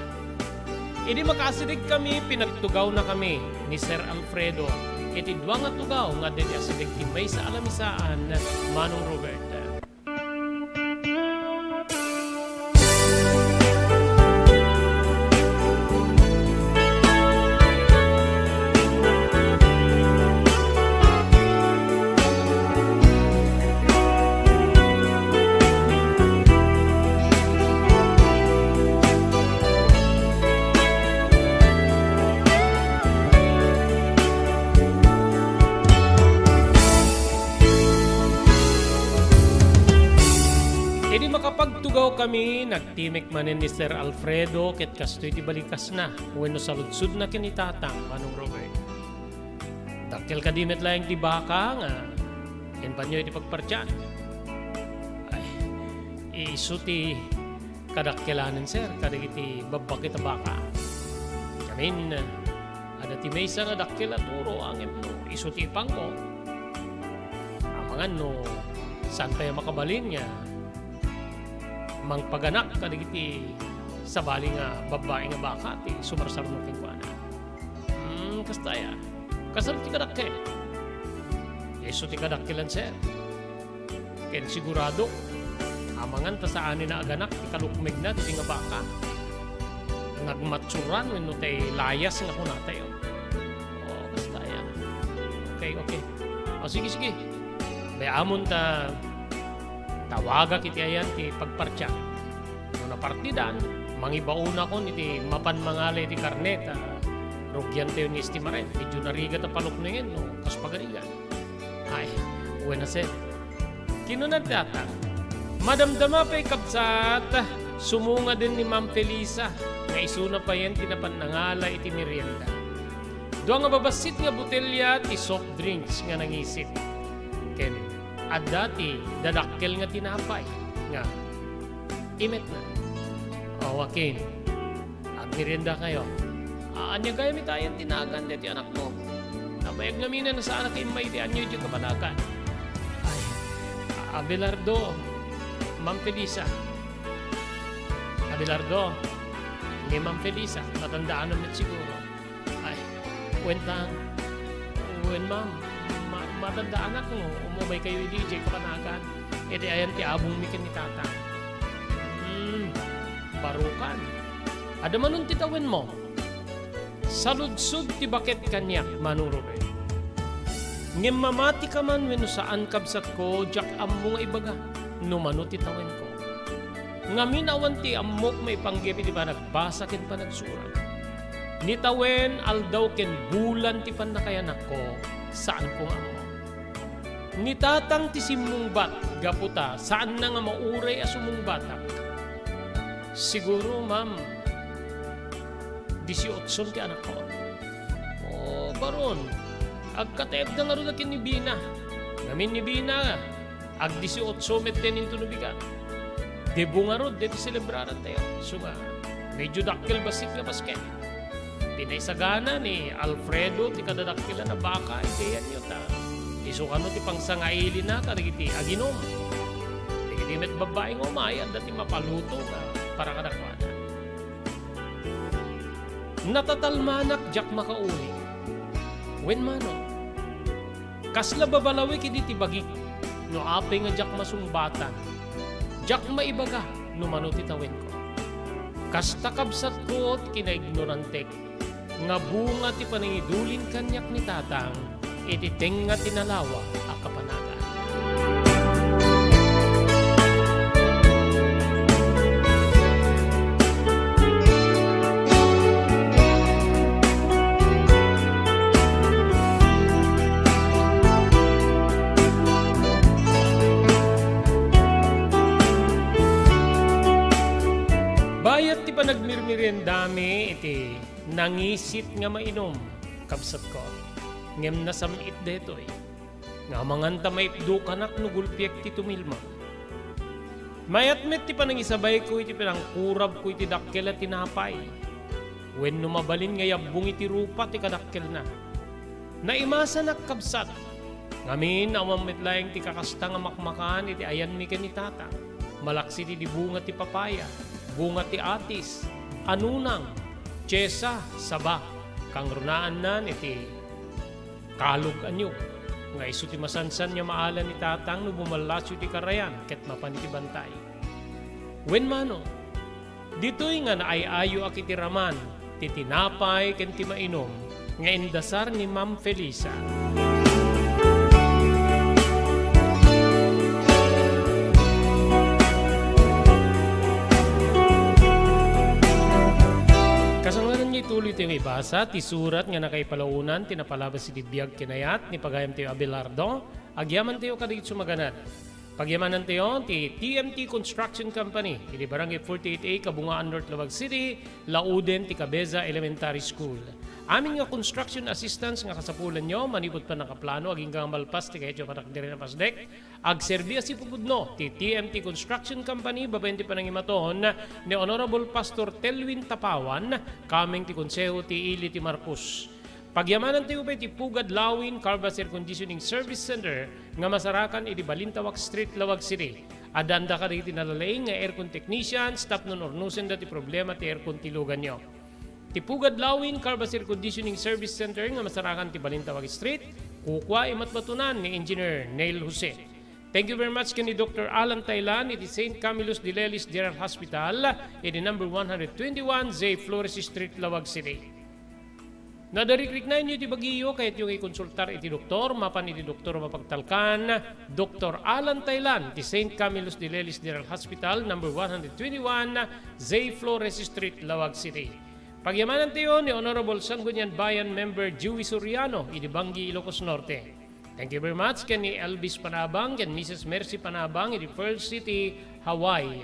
Idi makasidig kami, pinagtugaw na kami ni Sir Alfredo. Iti dua nga tugaw nga diti asidig ti may sa alamisaan Manong Robert. Idi makapagtugaw kami, nagtimik manin ni Sir Alfredo, ket kastoy di balikas na, wenno saludsud na kinitatang, Manong Robert. Dakkel kadimit lang di baka nga, yan pa nyo iti pagpartyan. Ay, iso ti kadakkelanin sir, kadag iti babakit baka. Kamin, ada ti maysa nga dakkel at uro, angin no, iso ti ipang mo. Amangan no, saan tayo makabalin niya? Mangpaganak kadigiti sa bali nga babae nga baka ti sumarsar no kingkuana. Kastaya. Kasal ti kadakkel. Yeso ti kadakkelan sir. Ken sigurado amangan ta sa ani na aganak ti kalukmig na ti nga baka. Nagmatsuran wenno tay layas nga kunatay. Oh, kastaya. Okay. O sige. Bayamon ta tawaga kiti ayan ti pagpartya. No napartidan, mangibauna ko niti mapan mangale ti karnet, rugyan tayo ni estimaren, medyo narigat ang palukningin, no, kas pagarigan. Ay, buena sir. Kinunad data, madamdama pa'y kapsat, sumunga din ni Ma'am Felisa, nga isuna pa yan tinapan nangala iti merienda. Doon nga babasit nga botelya ti soft drinks nga nangisip. Ken, at dati, dadakkel nga tinapay. Nga, imet na. O, Joaquin, at merienda kayo. Anya gaya mi tayo tinagan dito anak mo. Nabayag namin na sa anak imay di anyo yung kapanagan. Ay, Abelardo, Ma'am Felisa. Abelardo, ni Ma'am Felisa, natandaan naman siguro. Ay, kwentang, ma'am, matandaan ako, umubay kayo DJ kapanagan. E di ayan ti abong mikin ni tata. Barukan. Ada manun titawin mo. Saludsud ti bakit kanyak, Manong Robert. Ngem mamati ka man wenno saan kabsat ko, jak ammo nga ibaga, numano titawin ko. Ngamin awan ti ammok may panggepi di ba nagbasa ken pa nagsurat. Nitawen aldaw ken bulan ti panakayanak ko, saan ko ammo. Nitatang ti simungbat, gaputa, saan na nga mauray asumong batak. Siguro, ma'am, 18 ti anak ko. O, baron, agkataib na nga rin natin ni Bina. Ngamin ni Bina, ag 18 meten into nubigan. Debo nga rin, dito celebraran tayo. So nga, medyo dakil basik na basket. Pinaisagana ni Alfredo, ti kadadakila na baka, ideyan nyo ta. Isukano ti pangsangaili na, karigiti aginom. Digiti met babaeng umayan, dati mapaluto ka para kadakwana. Natatalmanak jak makauli. Wen mano. Kasla babalawi kidi ti bagik. No apay nga jak masumbatan. Jak maibaga no mano ti tawen ko. Kasta kabsat ko at kinaignorantek. Nga bunga ti panangidulin kanyak ni tatang. Ititeng nga tinalawa a kapanagan. Bayat ti pa nagmirmirendami iti nangisit nga mainom kabsat ko. Ngem nasamit detoy. Nga manganta maipdo kanak no gulpiek ti tumilma. Mayat met ti pa nangisabay ko iti pinangkurab ko iti dakkel at tinapay. Wen numabalin nga yabong iti rupa ti kadakkel na. Naimasa nakabsat. Ngamin awam metlayang ti kakasta nga makmakan iti ayan mi ken ni tata. Malaksi ti bunga ti papaya. Bunga ti atis, anunang, tsesa, saba, kang runaan nan iti kalog anyo. Nga iso ti masansan niya maalan ni tatang no bumalasyo ti karayan ket mapan iti bantay. Wen mano, dito'y nga naayayo ak iti raman, ti tinapay ken ti mainom, nga indasar ni Ma'am Felisa. Kasanglanan niya ituloy ito yung ibasa, ti surat nga nakaipalaunan, tinapalabas si Dibiyag Kinayat, ni pagayam tayo Abelardo, agyaman tayo kadigit sumaganad. Pagyamanan tayo, ti TMT Construction Company, iti Barangay 48A, Kabungaan North Lawag City, Lauden, ti Cabeza Elementary School. Amin nga construction assistance nga kasapulan nyo, manipot pa nakaplano, aging gang malpas, ti kayo patakdiri na pasdek, ag serbiya si pupudno, ti TMT Construction Company, babayin ti panangimaton, ni Honorable Pastor Telwin Tapawan, kaming ti konseho ti Ili ti Marcos. Pagyamanan tayo pa iti Pugad Lawin Carvas Air Conditioning Service Center nga masarakan iti Balintawak Street, Lawag City. Adanda ka rin tinalalaying nga aircon technician, stop nun ornusen dati problema ti aircon tilugan nyo. Ti Pugad Lawin Carvas Air Conditioning Service Center nga masarakan ti Balintawak Street, kukwa imatbatunan ni Engineer Neil Jose. Thank you very much kani Dr. Alan Taylan iti St. Camillus de Lelis General Hospital iti number 121 Zay Flores Street, Lawag City. Nadarikrik na inyo iti bagiyo kahit yung ikonsultar iti doktor, mapan iti doktor mapagtalkan, Dr. Alan Taylan, ti St. Camillus de Lelis General Hospital, number 121, Zay Flores Street, Lawag City. Pagyamanan tayo ni Honorable Sangguniang Bayan Member Joey Soriano, iti Banggi, Ilocos Norte. Thank you very much kani Elvis Panabang, ken Mrs. Mercy Panabang, iti Pearl City, Hawaii.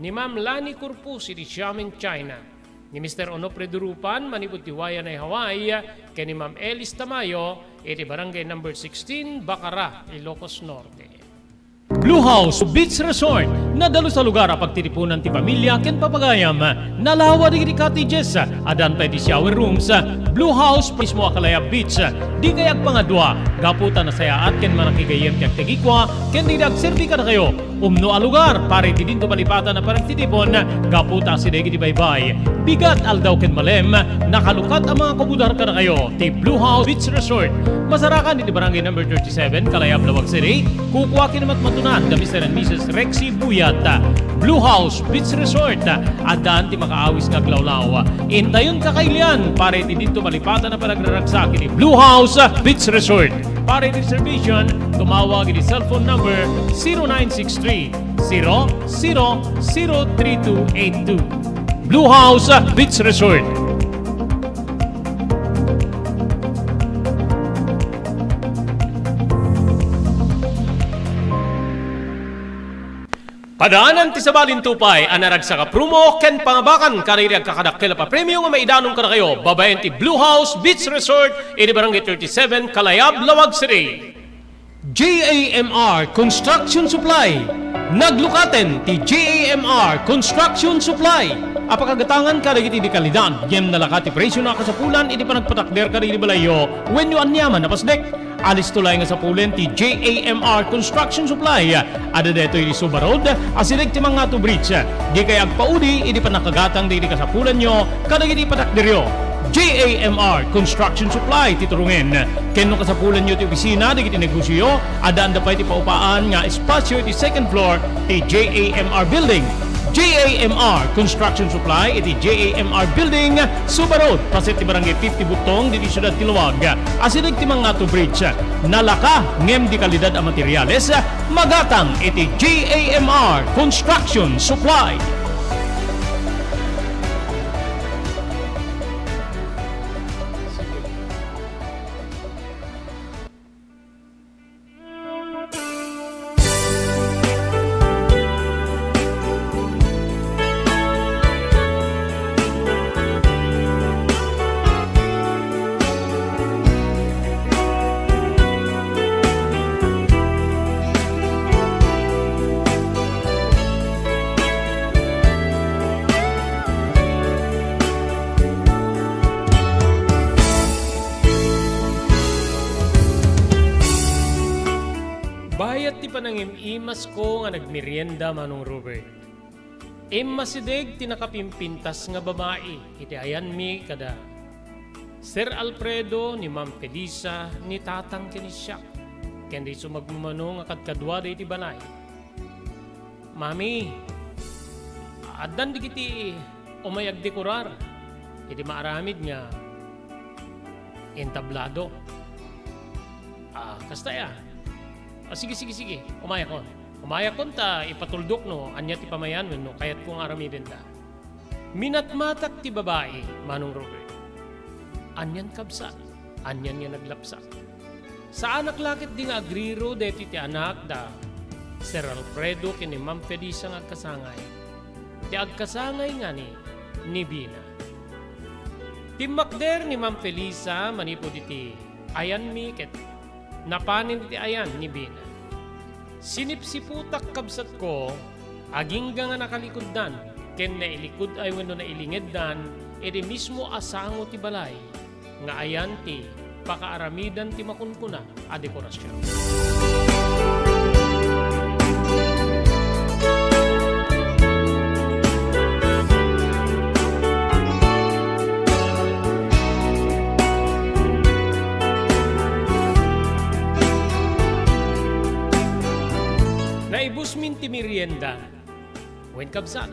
Ni Ma'am Lani Corpus, iti Xiamen, China. Ni Mr. Onofre Durupan, manipot ti Wayan ay Hawaii, kay ni Ma'am Elis Tamayo, iti Barangay number 16, Bacara, Ilocos Norte. Blue House Beach Resort, nadalo sa lugar a pagtitipunan ti pamilya ken papagayam, nalawa di cottages, adan pa ti shower rooms, Blue House mismo Akalaya Beach, di kayag pangadwa, gaputan na sayaat ken manakigayem ti agtegikwa, ken di agserbi ka na kayo, umno a lugar, pare ti dinto palipatan na parang titipon, gaputa si degi di baybay, bigat aldaw ken malem, nakalukat ang mga kabudar ka na kayo, ti Blue House Beach Resort, masarakan iti Barangay number 37, Kalayab, Lawag City, kukuha kinamat matunan, the Mr. and Mrs. Rexy Buyat, Blue House Beach Resort, adan ti makaawis nga glawlaw, intayon kakailian, pare ti dinto palipatan na panagraragsak iti Blue House Beach Resort. Para reservation, tumawag iti cellphone number 0963-003282. Blue House Beach Resort. Padaanan ti sabalin tupay, anarag sa kaprumo, ken pangabakan, kaririag kakadakkel pa premyo nga maidanong ka na kayo, babayan ti Blue House Beach Resort, iti Barangay 37, Kalayab, Lawag City. JAMR Construction Supply. Naglukaten ti JAMR Construction Supply. Apakagatangan ka dagiti di kalidad, yem nalakati presyo na kasapulan, iti panagpatakder ka di balayo, when you anyaman na pasdek. Alis tulay nga sa pulen ti JAMR Construction Supply. Ada deto iti Suba Road, asilig ti mga to bridge. Di kay agpaudi, iti panakagatang di kasapulan nyo, kadagiti patakderyo. JAMR Construction Supply titurungin. Kenno kasapulan nyo ti opisina, di kiti negosyo, ada anda pa iti paupaan nga espasyo iti second floor ti JAMR Building. JAMR Construction Supply, iti JAMR Building, Suba Road, pasit ti Barangay 50 Butong, di Siyudad Tiluwag. Asilig ti mga to bridge, nalaka, ngem di kalidad ang materyales, magatang iti JAMR Construction Supply. imas ko nga nagmerienda manong Robert. Masideg tinakapimpintas nga babae, iti ayan mi kada Sir Alfredo ni Ma'am Felisa ni Tatang Kinisyak. Kendi sumagmumano nga kadkadwa da iti balay. Mami, adan di kiti umayag dekorar. Iti maaramid nga entablado. Kasta ya. Sige. Umaya kon ta ipatuldok no anya ti pamayan no kayat kong aramidin ta. Minatmatak ti babae manong Robert. Anyan kabsat, anyan nga naglapsak. Sa anak lakit di nga agriro deti ti anak da Sir Alfredo kini Ma'am Felisa nga agkasangay. Ti agkasangay nga ni Bina. Timakder ni Ma'am Felisa manipod iti ayan mi ket napanin iti ayan ni Bina. Sinipsiputak kabsat ko agingga nga nakalikuddan ken nailikod ay wenno nailingeddan edi mismo asango ti balay nga ayan ti pakaaramidan ti makunkuna a dekorasyon. Naibus min ti merienda. Wen kabsat.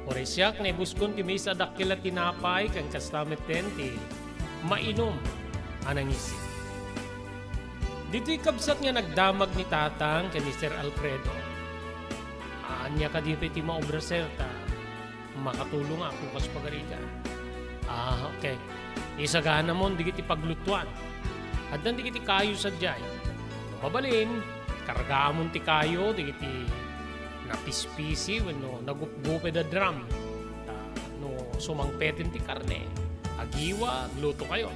Oresyak naibus kon ti mesa dakkel tinapay kang kastamet ti mainom anang isip. Dito'y kabsat nga nagdamag ni Tatang kay ni Sir Alfredo. Anya ka di ti maobra serta. Makatulong ako kas pagariga. Okay. Isagana mo di kiti paglutuan. At dan di kiti kayo sa jay. Mabalin, kargamon ti kayo, di kiti napispisi when no nagupgupe da drum. No sumangpetin ti karne. Agiwa, gluto kayo.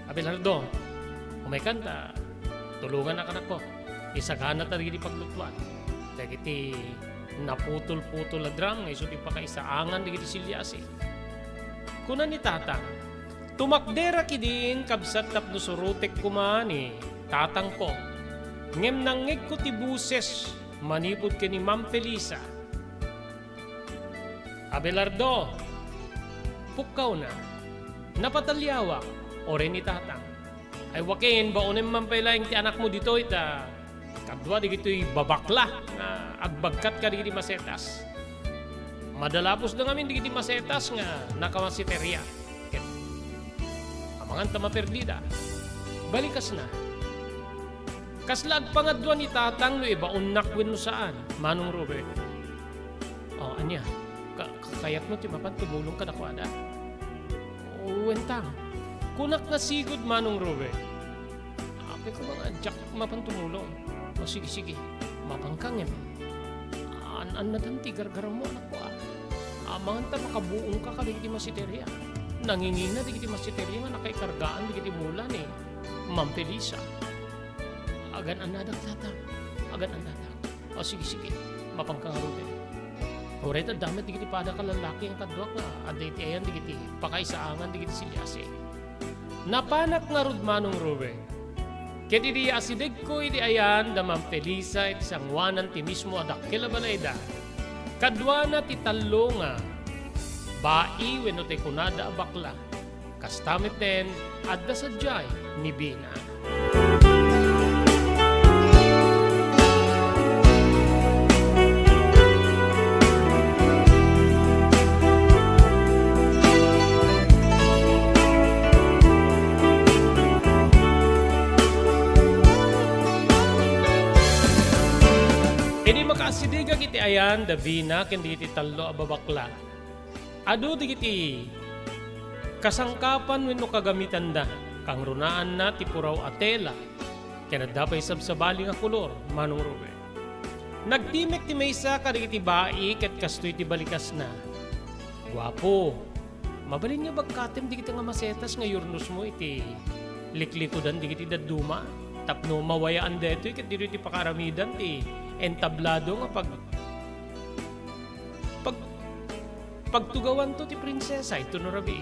Abelardo, umay kanta, tulungan na kanak ko. Isagana ta di paglutuan. Dahil kiti naputol-putol na drum, ngayon di pa kaisaangan di kiti silyasi. Kuna ni Tatang, tumakdera kidin kabsat tapno surutek kumani, Tatang ko. Ngem nangig ko ti buses, manipod ka ni Ma'am Felisa. Abelardo, pukaw na, napatalyawak, ore ni Tatang. Ay wakin, baunin man pala yung ti anak mo dito, ita, kadwa di gito'y babakla, na agbagkat ka di giti masetas. Madalapos na ngamin di giti masetas nga nakamasiteria. Ket, amangan tama perdida, balikas na. Kaslag pangadwa ni Tatang no iba unnakwen no saan, Manong Robert. Anya, kayat mo ti mapantubulong ka na kwada. Wentang, kunak na sigod Manong Robert. Apay ko mga jack mapantumulong. Sige, mapangkangin. An na danti gargara mo anak ko Amangan ta makabuong ka di kiti masiteria. Nangingina di kiti masiteria nga nakaikargaan di kiti mula ni Ma'am Felisa. Agan anadak Tatang. Sige, mapangkangarutin. Oreta damit di kiti pada ka lalaki ang kadwak nga aday ti ayan di kiti pakaisaangan di kiti silyasi. Napanak nga rod Manong Robert. Ket iti asideg ko iti ayan da Ma'am Felisa iti sangwanan ti mismo adak kilabalayda. Kadwa na ti talo nga bai wenno ti kunada a bakla. Kastamit ten adda sadyay ni Bina. Hindi makaasidiga kiti ayan, Davina, kendi kiti talo ababakla. Ado di kiti kasangkapan wenno kagamitan da, kang runaan na ti puraw atela, kaya nadapay sabsabali nga kulor, Manong Robert. Nagtimek ti maysa kadi kiti bai, ket kastoy ti balikas na. Guwapo, mabalin nga bagkatem di kiti nga masetas nga yurnos mo iti liklikudan di kiti daduma, tapno mawayaan deto, ket di ti pakaramidan ti entablado nga pagtugawan to ti prinsesa ito no rabi.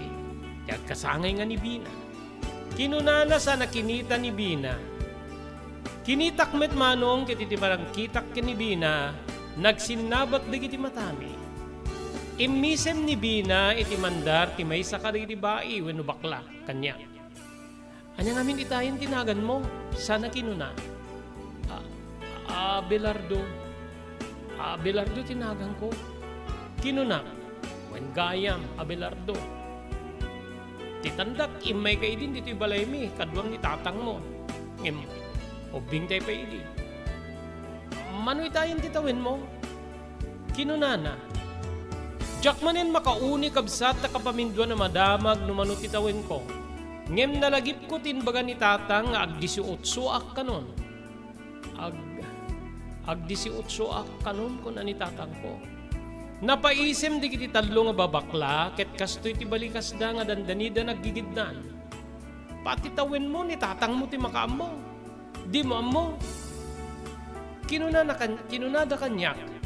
Kaya kasangay nga ni Bina. Kinunana sa nakinita ni Bina. Kinitakmet manong kiti ti parang kitak kinibina, nagsinabat digiti matami. Imisem ni Bina iti mandar ti may sa digiti bai wenno bakla kanya. Anya ngamin itayin tinagan mo, sana kinuna. Abelardo. Abelardo tinagan ko. Kinuna. Wen gayam, Abelardo. Titandak, imay ka idin dito balay mi, kadwang ni tatang mo. Ngem, obing tayo pa idi. Manoy tayo titawin mo. Kinunana. Diyak manin makauni kabsat ta kapamindwa na madamag numano titawin ko. Ngem nalagip ko tinbaga ni tatang nga ag 18 ak kanon. Ag 18 ak kanon ko na ni tatang ko. Napaisem di kiti tadlo nga babakla ket kastoy ti balikas da nga dandanida naggigidnan. Pati tawin mo ni tatang mo ti makaammo. Di mo ammo. Kinunada kanyak.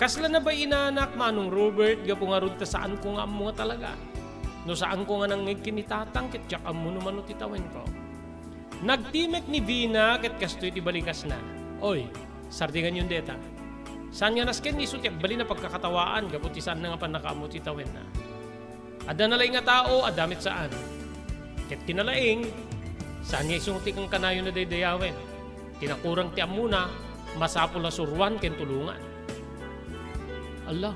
Kasla na ba inanak manong Robert gapungarod ta saan ko nga ammo nga talaga. No saan ko nga nangig kinitatang ket jak ammo naman no ti tawin ko. Nagtimek ni Vina ket kastoy ti balikas na. Oy, sardingan yung deta. Saan nga nasken iso ti agbali na pagkakatawaan gaputi saan na nga panakaammo ti tawin na. Ada nalaing nga tao adamit saan. Ket kinalaing saan nga isong ti kang kanayo na daydayawen. Tinakurang ti amuna masapol na surwan ken tulungan. Allah,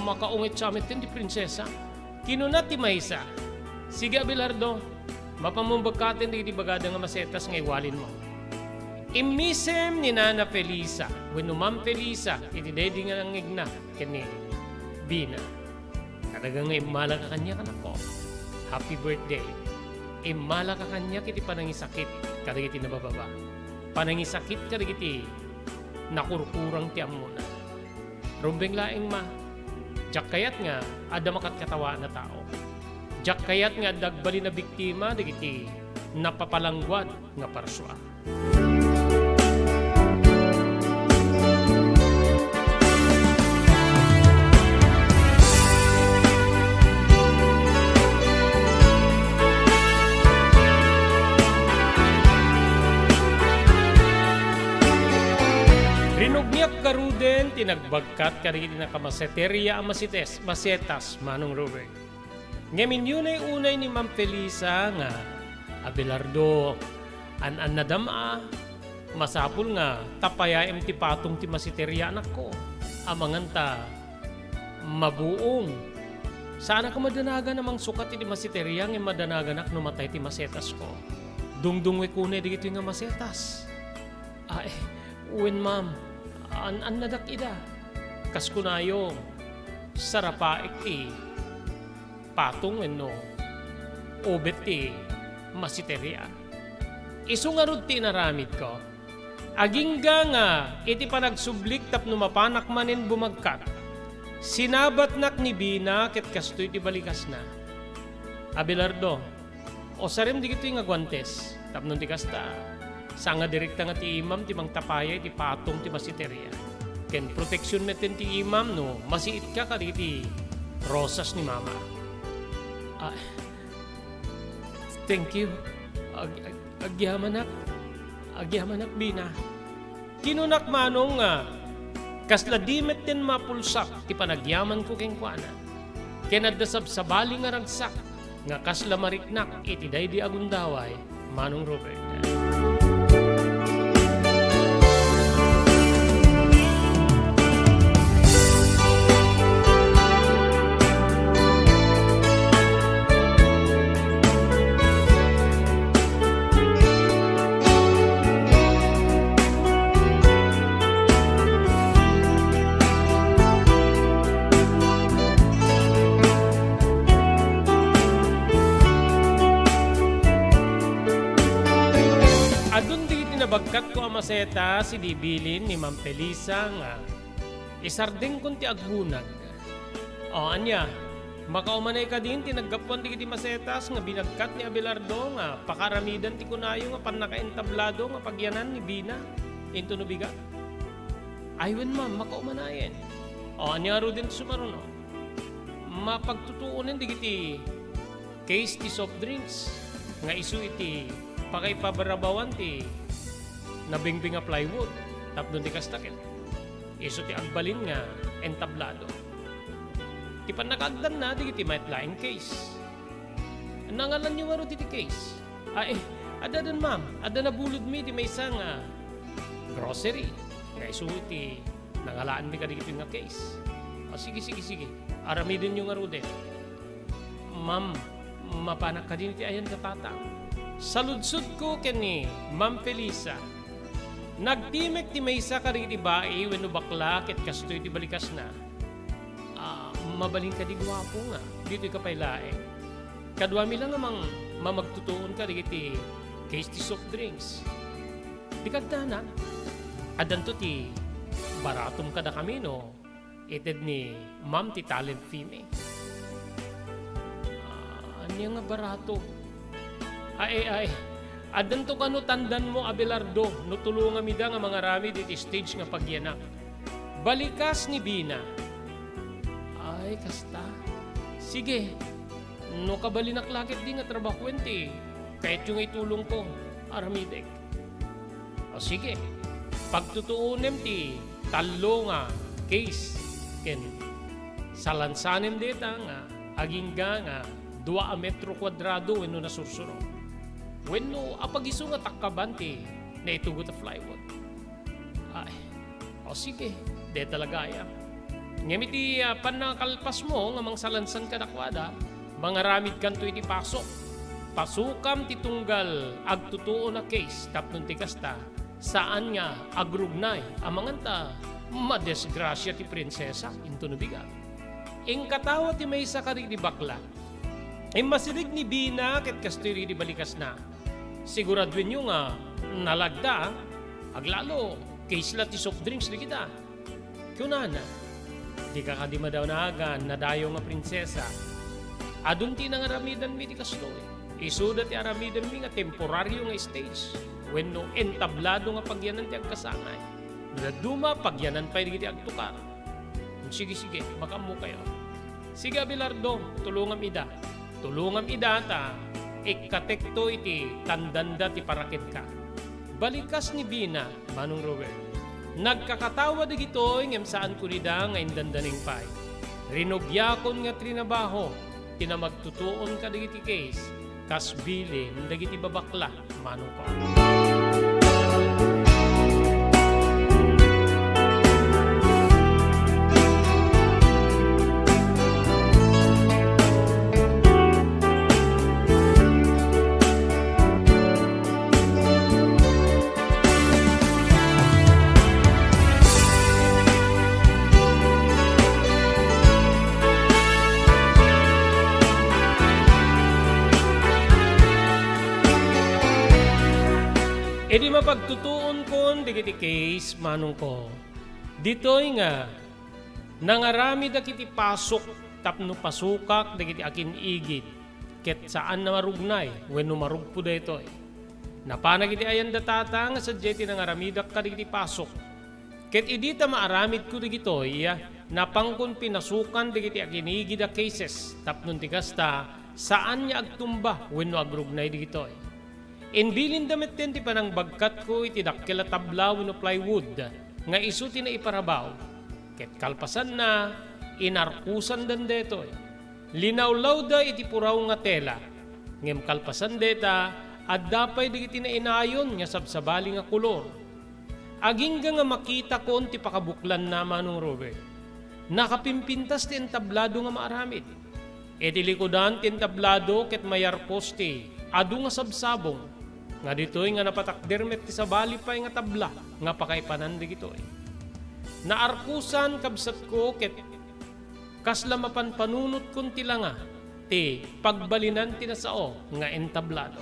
makaungit sa amin di prinsesa. Kinuna ti maysa. Sige Abelardo, mapamumbagkatin di bagada nga masetas nga iwalin mo. Imisem ni Nana Felisa, wenno Ma'am Felisa, iti dedi nga nangig na kini Bina. Kadaga nga imala ka kanya kanak ko. Happy birthday. Imala ka kanya kiti panangisakit kadag iti nabababa. Panangisakit kadag iti nakurkurang ti amuna. Rumbeng laing ma. Jak kayat nga ada makatkatawa na tao. Jak kayat nga dagbali na biktima digiti napapalangguad nga parswa. Rinugniak karuden tinagbagkat karigi tinakamaseterya ang masetas manong Robert. Ngamin yun ay unay ni Ma'am Felisa nga Abelardo an nadama masapul nga tapayayam ti patong ti masiterya anak ko amangan ta mabuong sana ka madanaga namang sukat ti masiterya nga madanaga nak numatay ti masetas ko dungdungwe kunay digito nga masetas ay uwin ma'am an nadak ida kaskunayo sarapaik ti patong wenno obet ti masiterya. Isu nga rod ti naramid ko. Agingga nga iti panagsublik tapno mapanak manin bumagkat. Sinabat nak ni Bina ket kastoy ti balikas na. Abelardo, o sarem di kito nga guantes tapno ti kasta. Sanga direkta nga ti imam ti mangtapaya ti patong ti masiterya. Ken proteksyon meten ti imam no masiit ka kaditi rosas ni mama. Thank you. Agyamanak Bina. Kinunak manong nga kasla dimet din mapulsak ti panagyaman ko keng kuana. Kenadasab sa bali nga ragsak nga kasla mariknak iti daydi agundaway manong Robert. Bagkat ko ang maseta si dibilin ni Ma'am Felisa nga isardeng kun ti agbunag. O anya, makaumanay ka din tinaggapuan di kiti masetas nga binagkat ni Abelardo nga pakaramidan ti kunayo nga panakaentablado nga pagyanan ni Bina into nubiga. Aywen ma'am, makaumanayin. O anya ro din sumaruno. Mapagtutuunan di kiti case ti soft drinks nga isu iti Pakaipabarabawan ti nabingbing nga plywood. Tapno ti kastakit. Iso ti agbalin nga entablado. Ti panakagdan na, di kiti maitlaing case. Nangalan nyo nga ro ti case. Ada dan ma'am, ada na bulod mi, di may isang grocery. Kaya iso ti nangalaan mi ka di kiti nga case. Sige. Aramidin nyo nga ro din. Ma'am, mapanak ka din ti ayan katatang. Saludsud ko kani, Ma'am Felisa. Nagtimek ti may isa ka rin ti bae, wenno bakla, ket kastoy ti balikas na. Mabaling ka di gwapo nga, dito ka pailae. Kadwa mi lang namang mamagtutuon ka rin ti case ti soft drinks. Di kagdana, adan to ti baratom kada kami no, ited ni Ma'am ti talent fee. Anya nga barato? Ay. Adan to kano tandan mo, Abelardo, no tulungan mi da nga mga rami diti stage nga pagyanak. Balikas ni Bina. Ay, kasta. Sige, no kabalinak lakit di nga trabahuin ti. Kahit yung itulong ko, aramidek. O sige, pagtutuunem ti talo nga case ken salansanem deta nga agingga nga 2 metro kwadrado wenno nasursuro. Wenno apagiso nga takkabanti na itugot a plywood. Ay, o sige, de talaga ya. Ngamiti panakalpas mo nga mang salansan ka dakwada, mga ramid kanto iti pasok. Pasukam titunggal agtutuo na case tapnon ti kasta saan nga agrugnay amanganta madesgrasya ti prinsesa into nubigat. Ing katawa ti may isa ka di bakla. Masirig ni Bina ket kastoy di balikas na. Siguraduin nyo nga nalagda aglalo case la ti soft drinks di kita. Kunana, di ka kadima daw na agan na dayo nga prinsesa. Adun ti nang aramidan mi ti kastoy. Isuda ti aramidan mi nga temporaryo nga stage. Wenno entablado nga pagyanan ti agkasangay. Naduma pagyanan pa di agtukar. Sige, baka mo kayo. Sige Abelardo, tulungan ida. Tulungan ida ta. Ikatekto iti tandanda ti parakit ka. Balikas ni Bina, Manong Robert. Nagkakatawa di gitoy ngem saan ko nida nga indandaning pay. Rinugyakon nga trinabaho. Tinamagtutuon ka di iti case. Kasbili, dagiti babakla, Manong ko. Di mapagtutuon kon digiti case, Manong ko. Ditoy nga, nangarami da kiti pasok tapno pasukak digiti akin igid. Ket saan na marugnay, wenno marugpo da itoy. Napanag iti ayan datata nga sa jeti nangaramidak ka digiti pasok. Ket idita maaramid ko digitoy, napangkon pinasukan digiti akin igid da cases tapno tikasta saan niya agtumba wenno agrugnay digitoy. Inbilin damit din ti panang bagkat ko iti dakkela tablaw no plywood nga isu ti na iparabaw. Ket kalpasan na inarkusan dan detoy. Linawlaw da iti puraw nga tela. Ngem kalpasan deta at dapay digiti na inayon nga sabsabali nga kulor. Agingga nga makita kon ti pakabuklan na Manong Robert. Nakapimpintas ti entablado nga maaramid. Iti likodan ti entablado ket mayarpos ti adu nga sabsabong. Nga dito'y nga napatakdermet ti sabali pa nga tabla nga pakaipanan di gito'y. Naarkusan kabsat ko ket kasla mapanpanunot kun tila nga ti pagbalinan ti nasao nga entablado.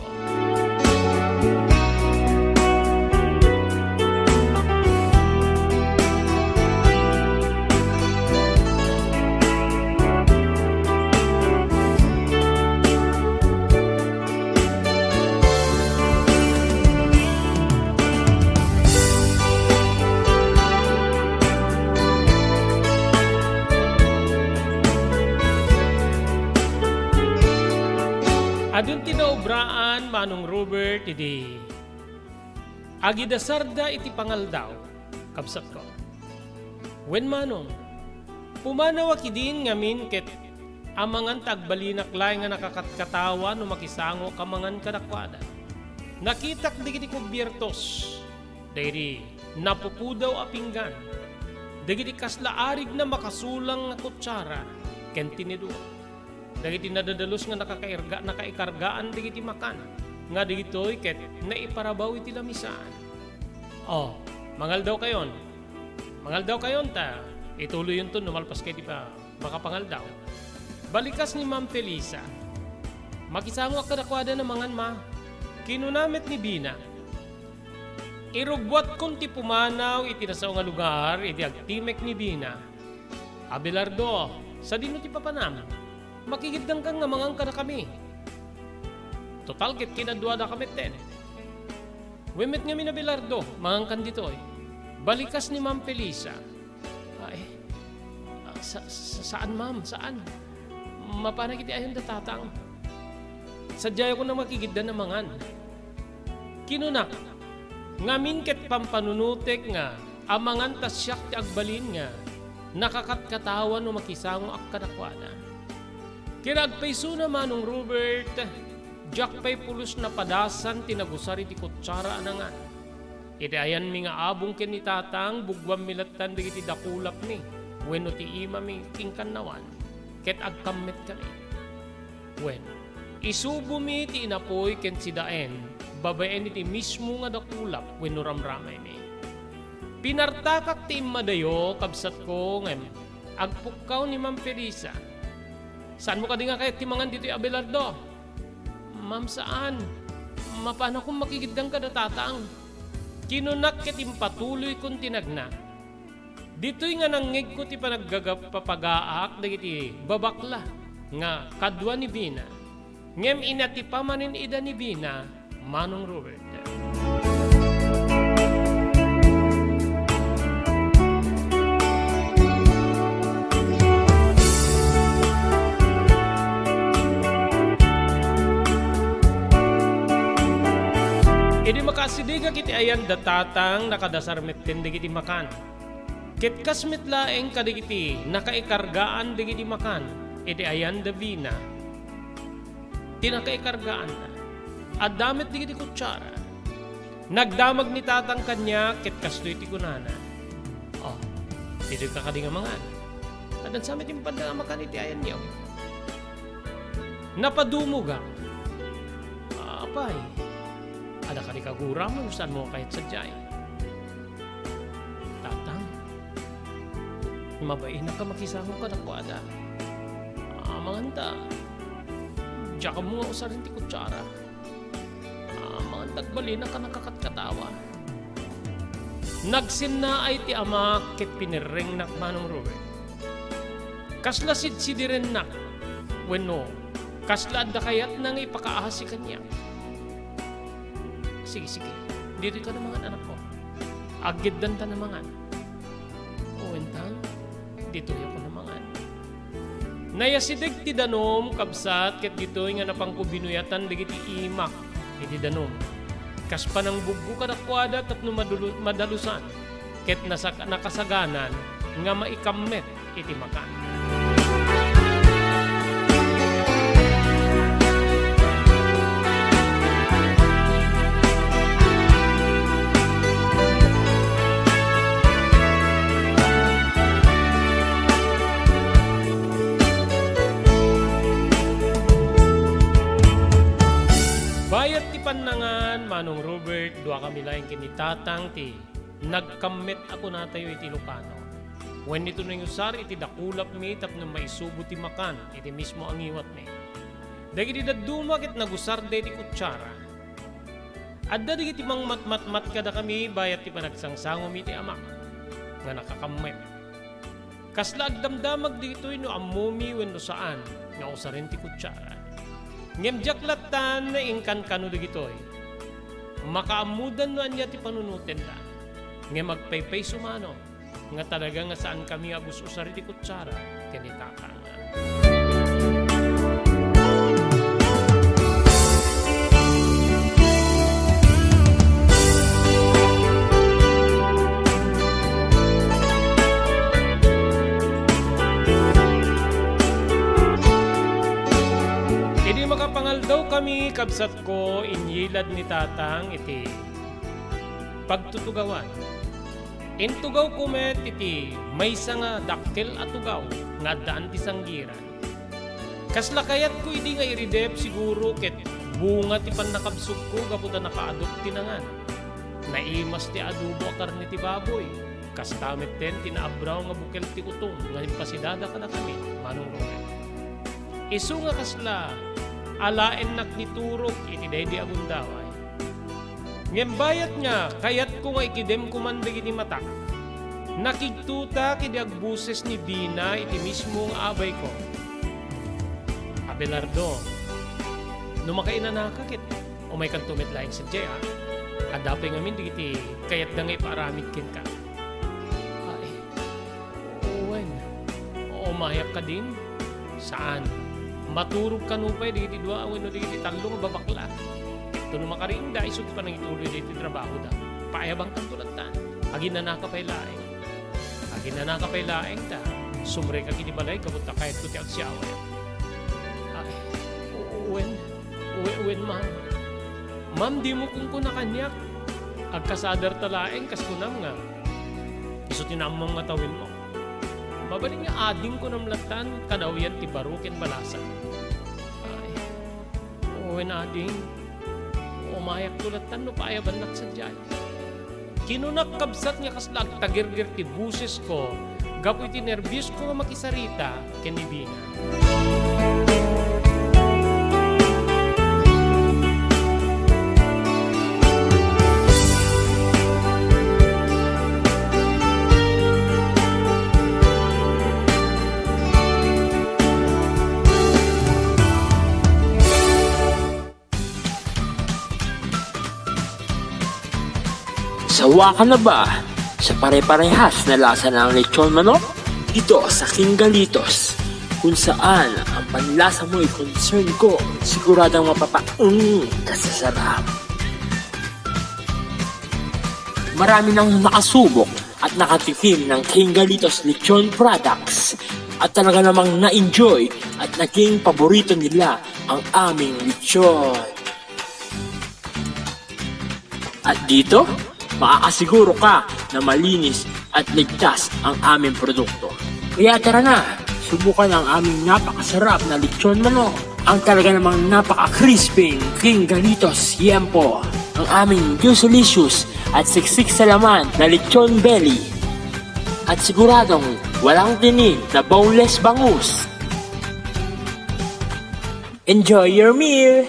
Adun tinaobraan Manong Robert iti agidasarda iti pangaldaw kabsat ko. Wen Manong, pumanaw akidin ngamin ket amangan tagbalinak lay nga nakakatkatawa no makisango kamangan kadakwada. Nakitak digiti kubyertos, dayri napupudaw a pinggan, digiti kaslaarig na makasulang nga kutsara, ken tinidua. Dagiti nadadalos nga nakaikargaan digiti makan, nga digitoy ket naiparabaw iti lamisaan. Oh, mangal daw kayon. Mangal daw kayon ta. Ituloy yun to, numalpas kayo di pa makapangal daw. Balikas ni Ma'am Felisa. Makisango kadakwada na mangan ma. Kinunamit ni Bina. Irugwat kung ti pumanaw iti nasaw nga lugar, iti agtimek ni Bina. Abelardo, sa dino ti papanam, makikidang kang nga mangang ka na kami. Total kit kinadwa na kami ten. Wimit nga mina Abelardo, mangang kan dito eh. Balikas ni Ma'am Felisa. Ay, saan ma'am? Saan? Mapanag iti ayon datatang. Sadya ko na makikidda na mangan. Kinunak, ngamin ket pampanunutek nga, amangan tasyak ti agbalin nga, nakakatkatawan no makisango ak kadakwada. Kiragpayso na Manong Robert, jakpay pulos na padasan tinagusari ti kutsara anangan. Iti ayan mi nga abong ken ni tatang, bugwam milatan digiti dakulap ni, wenno ti ima mi kingkannawan, ket agkammet kami. Wen, isubo mi ti inapoy ken sidaen, babaen iti mismo nga dakulap wenno ramramay mi. Pinartakak ti imadayo, kabsat ko ngem, agpukaw ni Ma'am Felisa. Saan mo kadinga kayat ti mangan dito Abelardo? Ma'am, saan? Mapano kung makikidang ka datatang? Kinunak ket impatuloy kong tinagna. Dito'y nga nangig ko ti panaggagapapagaak dagiti babakla nga kadwa ni Bina. Ngem inati pamanin ida ni Bina, Manong Robert. Idi makasidiga kiti ayan datatang nakadasarmet ken digiti makan. Ket kasmet laeng kadigiti nakaikargaan digiti makan. Idi ayan da Bina. Tinakaikargaan na. At damit digiti kutsara. Nagdamag ni tatang kanya ket kastoy ti kunana. Oh, dito ka kadinga mangan. Adan samit impad nga makan iti ayan niyo. Napadumugang. Apay. Ada ka di kagura mo, saan mo kahit sadyay. Tatang, mabain na ka makisango ka na kuada. Manganta, diya ka mo nga usarin ti kutsara. Manganta, bali na ka nakakatkatawa. Nagsin na ay ti ama ket pinireng nak Manong Robert. Kasla sidsidiren nak, wenno, kasla adda kayat nang ipakaahasi kanya. Sige, dito ka na mga anak ko. Agiddan ta na mga. Uwentang, dito ko na mga. Nayasidig ti danom, kabsat, ket dito'y nga napangkubinuyatan, digiti imak, iti danom. Kaspa ng buggo kadakwada, tapno madalusan, ket nakasaganan, nga maikammet, iti makan. Bayat ti panangan, Manong Robert, dua kami laing kinitatang ti nagkammet ako na tayo iti Lucano. When ito nang usar, iti dakulap mi, tapno maisubo ti makan, iti mismo ang iwat mi. Dagiti dadumak it nagusar de ti kutsara. Adda digiti mang matmatmat kada kami, bayat ti panagsangsango mi ti amak, nga nakakammet. Kasla agdamdamag digito'y no amumi wenno saan, nga usarin ti kutsara. Ngem jaklatan na ingkan kano digitoy. Makaamudan no anya ti panunutin da. Ngem magpaypay sumano. Nga talaga nga saan kami agus usari ti kutsara. Kanitaka nga. kami kabsat ko inyilad ni tatang iti pagtutugawan. Intugaw ko met iti may nga dakkel at tugaw nga daan ti sanggiran. Kasla kayat ko hindi nga iridep siguro ket bunga ti panakabsog ko kaputa nakaadok tinangan. Naimas ti adubo a karne ti baboy. Kastamit ten tinaabraw nga bukel ti utong nga himpasidada ka na kami manong Robert. Isu nga kasla alaen nak niturok iti daydi agundaway. Ngem bayat nga kayat ko nga ikidem kumandag iti mata. Nakigtuta kidi agbuses ni Dina iti mismong abay ko. Abelardo, numakainan nakakit o may kantumit laing sa Jaya. Adapay ngamin di iti kayat da nga iparamid kin ka. Ay, uwan, umayak ka din? Saan? Maturog ka nupay di iti dua awin o di iti talo nga babakla. Ito numakarin da isut pa nang ituloy di iti trabaho da. Paayabang kang tulatan. Agin na nakapay laing. Agin na nakapay laing da. Sumre ka kinibalay kapunta kahit ko ti agsiyaway. Uwen, ma'am. Ma'am, di mo kung kunakanyak. Agkasadar talaeng, kas kunam nga. Iso tinamang matawin mo. Babalik nga ading ko ng latan, kadawian ti barukin balasa. Ay, uwen ading. Umayak tulatan no paayaban naksadyan. Kinunak kabsat nga kaslag tagirgir ti buses ko. Gapoy ti nervyos ko nga makisarita kinibina. Sawa ka na ba sa pare-parehas na lasa ng lechon manok? Dito sa King Galitos, kung saan ang panlasa mo ay concern ko, siguradang mapapaung kasasarap. Marami nang nakasubok at nakatikim ng King Galitos lechon products at talaga namang na-enjoy at naging paborito nila ang aming lechon. At dito, makakasiguro ka na malinis at ligtas ang aming produkto. Kaya tara na, subukan ang aming napakasarap na lechon manok. Ang talaga namang napaka-crisping King Galitos Yempo. Ang aming juicelicious at siksik sa laman na lechon belly. At siguradong walang tinig na boneless bangus. Enjoy your meal!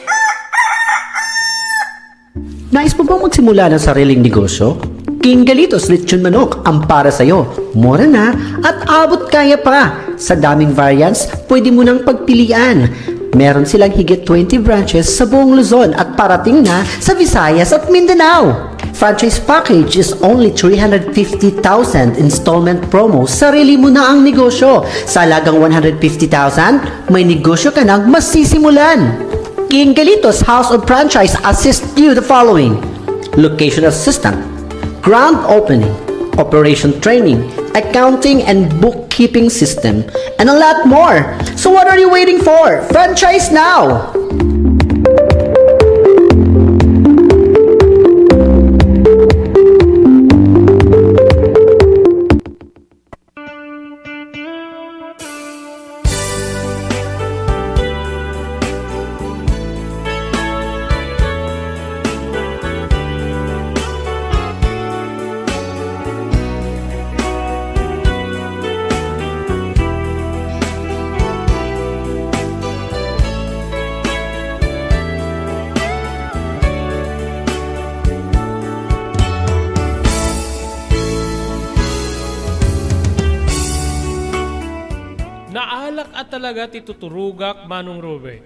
Nais mo bang magsimula ng sariling negosyo? King Galitos Lechon Manok ang para sa'yo. Mura na at abot kaya pa. Sa daming variants, pwede mo nang pagpilian. Meron silang higit 20 branches sa buong Luzon at parating na sa Visayas at Mindanao. Franchise package is only 350,000 installment promo. Sarili mo na ang negosyo. Sa halagang 150,000, may negosyo ka nang masisimulan. King Galitos House of Franchise assists you the following: location assistant, grand opening, operation training, accounting and bookkeeping system, and a lot more. So what are you waiting for? Franchise now! Naalak at talaga ti tuturugak manong Robert.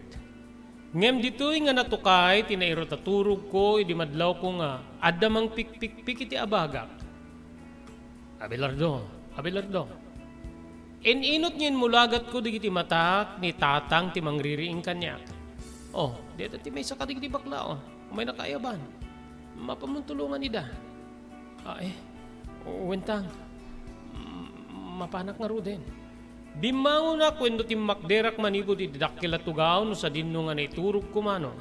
Ngem dito'y nga natukay, tinairo taturog ko, idi madlaw ko nga, adamang pik-pik-pik iti abagak. Abelardo. Inot niyan mulagat ko digiti matak ni tatang ti mangririing kanya. Oh, dito ti may saka digiti bakla, oh. May nakayaban. Mapamuntulungan ida. Ay, wentang. Mapanak nga ro din. Bimango na kwento ti makderak manibo ti didakila tugaw no sa dinno nga naiturog kumano.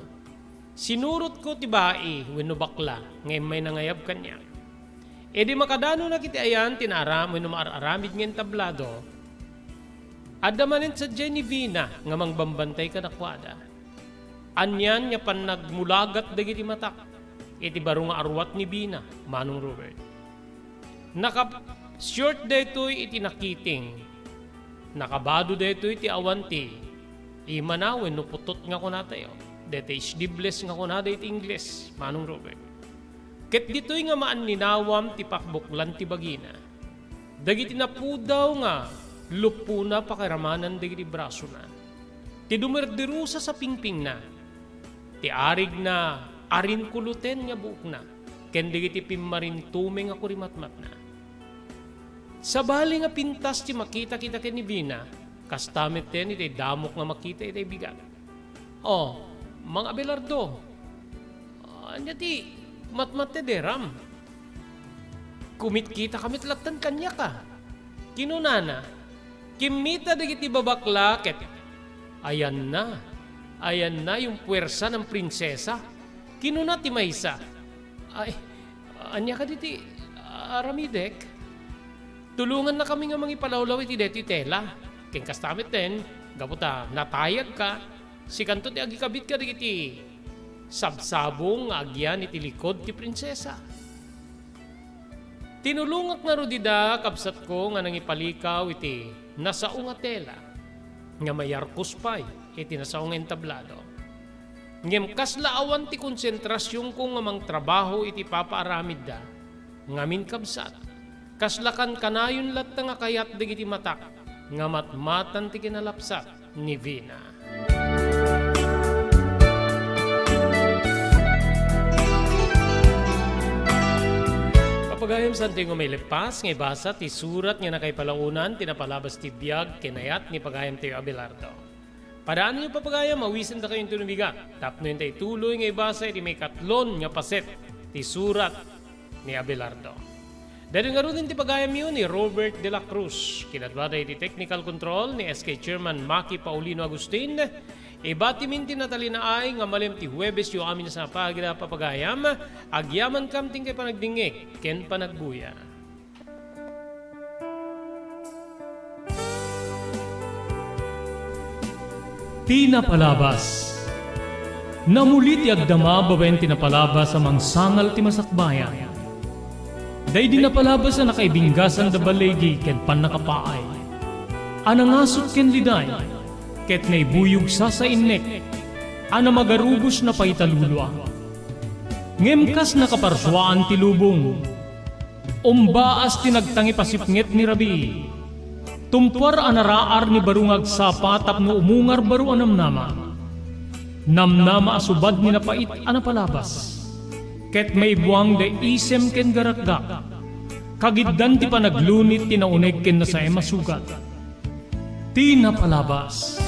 Sinurot ko ti bai wenno bakla ngay may nangayab kanya. E di makadano na kiti ayan tinaram wenno maararamid ng tablado. Adamanin sa Genevina nga mangbambantay ka nakwada. Anyan nga pan nagmulagat dagiti matak. Iti baro nga arwat ni Bina, Manong Robert. Short daytoy iti nakiting. Nakabado daytoy iti awanti. Imanawen no putot nga kuna tayo. Dete isdibles nga kuna iti Ingles, Manong Robert. Ket ditoy nga maan ninawam ti pakbuklan ti bagina. Dagiti napudaw nga lupuna pakiramanan dagiti braso na. Ti dumerderusa sa pingping na. Ti arig na arin kuluten nga buok na. Ken dagiti pimmarin tume nga kurimatmat na. Sa bali nga pintas ti makita kita ken ni Bina, kastamit ten iti damok nga makita iti bigat. Oh, mga Abelardo, anya ti matmat te deram. Kumit kita kamit latan kanya ka. Kinunana, kimita dagiti babakla ket ayan na yung puwersa ng prinsesa. Kinuna ti maysa. Ay, anya ka diti aramidek. Tulungan na kami nga mangipalawlaw iti deti tela. Ken kastamit ten, gaputa natayag ka. Si kanto ti agikabit ka diti sabsabong nga agyan iti likod ti prinsesa. Tinulungak na rodida kabsat ko nga nangipalikaw iti nasaong nga tela. Nga mayarkos pay iti nasaong entablado. Ngem kasla awan ti konsentrasyon ko nga mang trabaho iti papaaramid da. Ngamin kabsat. Kaslakan kanayon lat nga kayat digiti matak, nga matmatan ti kinalapsat ni Vina. Papagayam sa tingo may lepas, nga ibasa ti surat nga nakaypalaunan, tinapalabas ti biyag, kinayat ni pagayam ti Abelardo. Padaan niyo papagayam, mawisin da kayong tunubigat. Tapno yun tayo tuloy nga ibasa, iti may katlon nga paset ti surat ni Abelardo. Dahil nga rin ti pagayam yun ni Robert de la Cruz. Kinadwaday ti technical control ni SK Chairman Maki Paulino Agustin. Ibati min tinatalina ay nga malim ti Huwebes yung amin sa pagida papagayam. Agyaman kam ting kay panagdingik, ken panagbuya. Tinapalabas. Namulit ti agdama babaen tinapalabas sa mangsangal ti masakbayan. Day di napalabas na nakaibinggasan da balegi ken pan nakapaay. Anangasot ken liday, ket naibuyog sa innek, ana magarubos na paitalulwa. Ngemkas nakaparswaan ti lubong, umbaas tinagtangi pasipnget ni Rabi. Tumpar anaraar ni barungag sapa tapno umungar baru anamnama. Namnama asubad ni napait anapalabas. Ket may buwang de isem ken garakgak. Kagiddan ti panaglunit tinaunig ken na sa emasugat. Tinapalabas.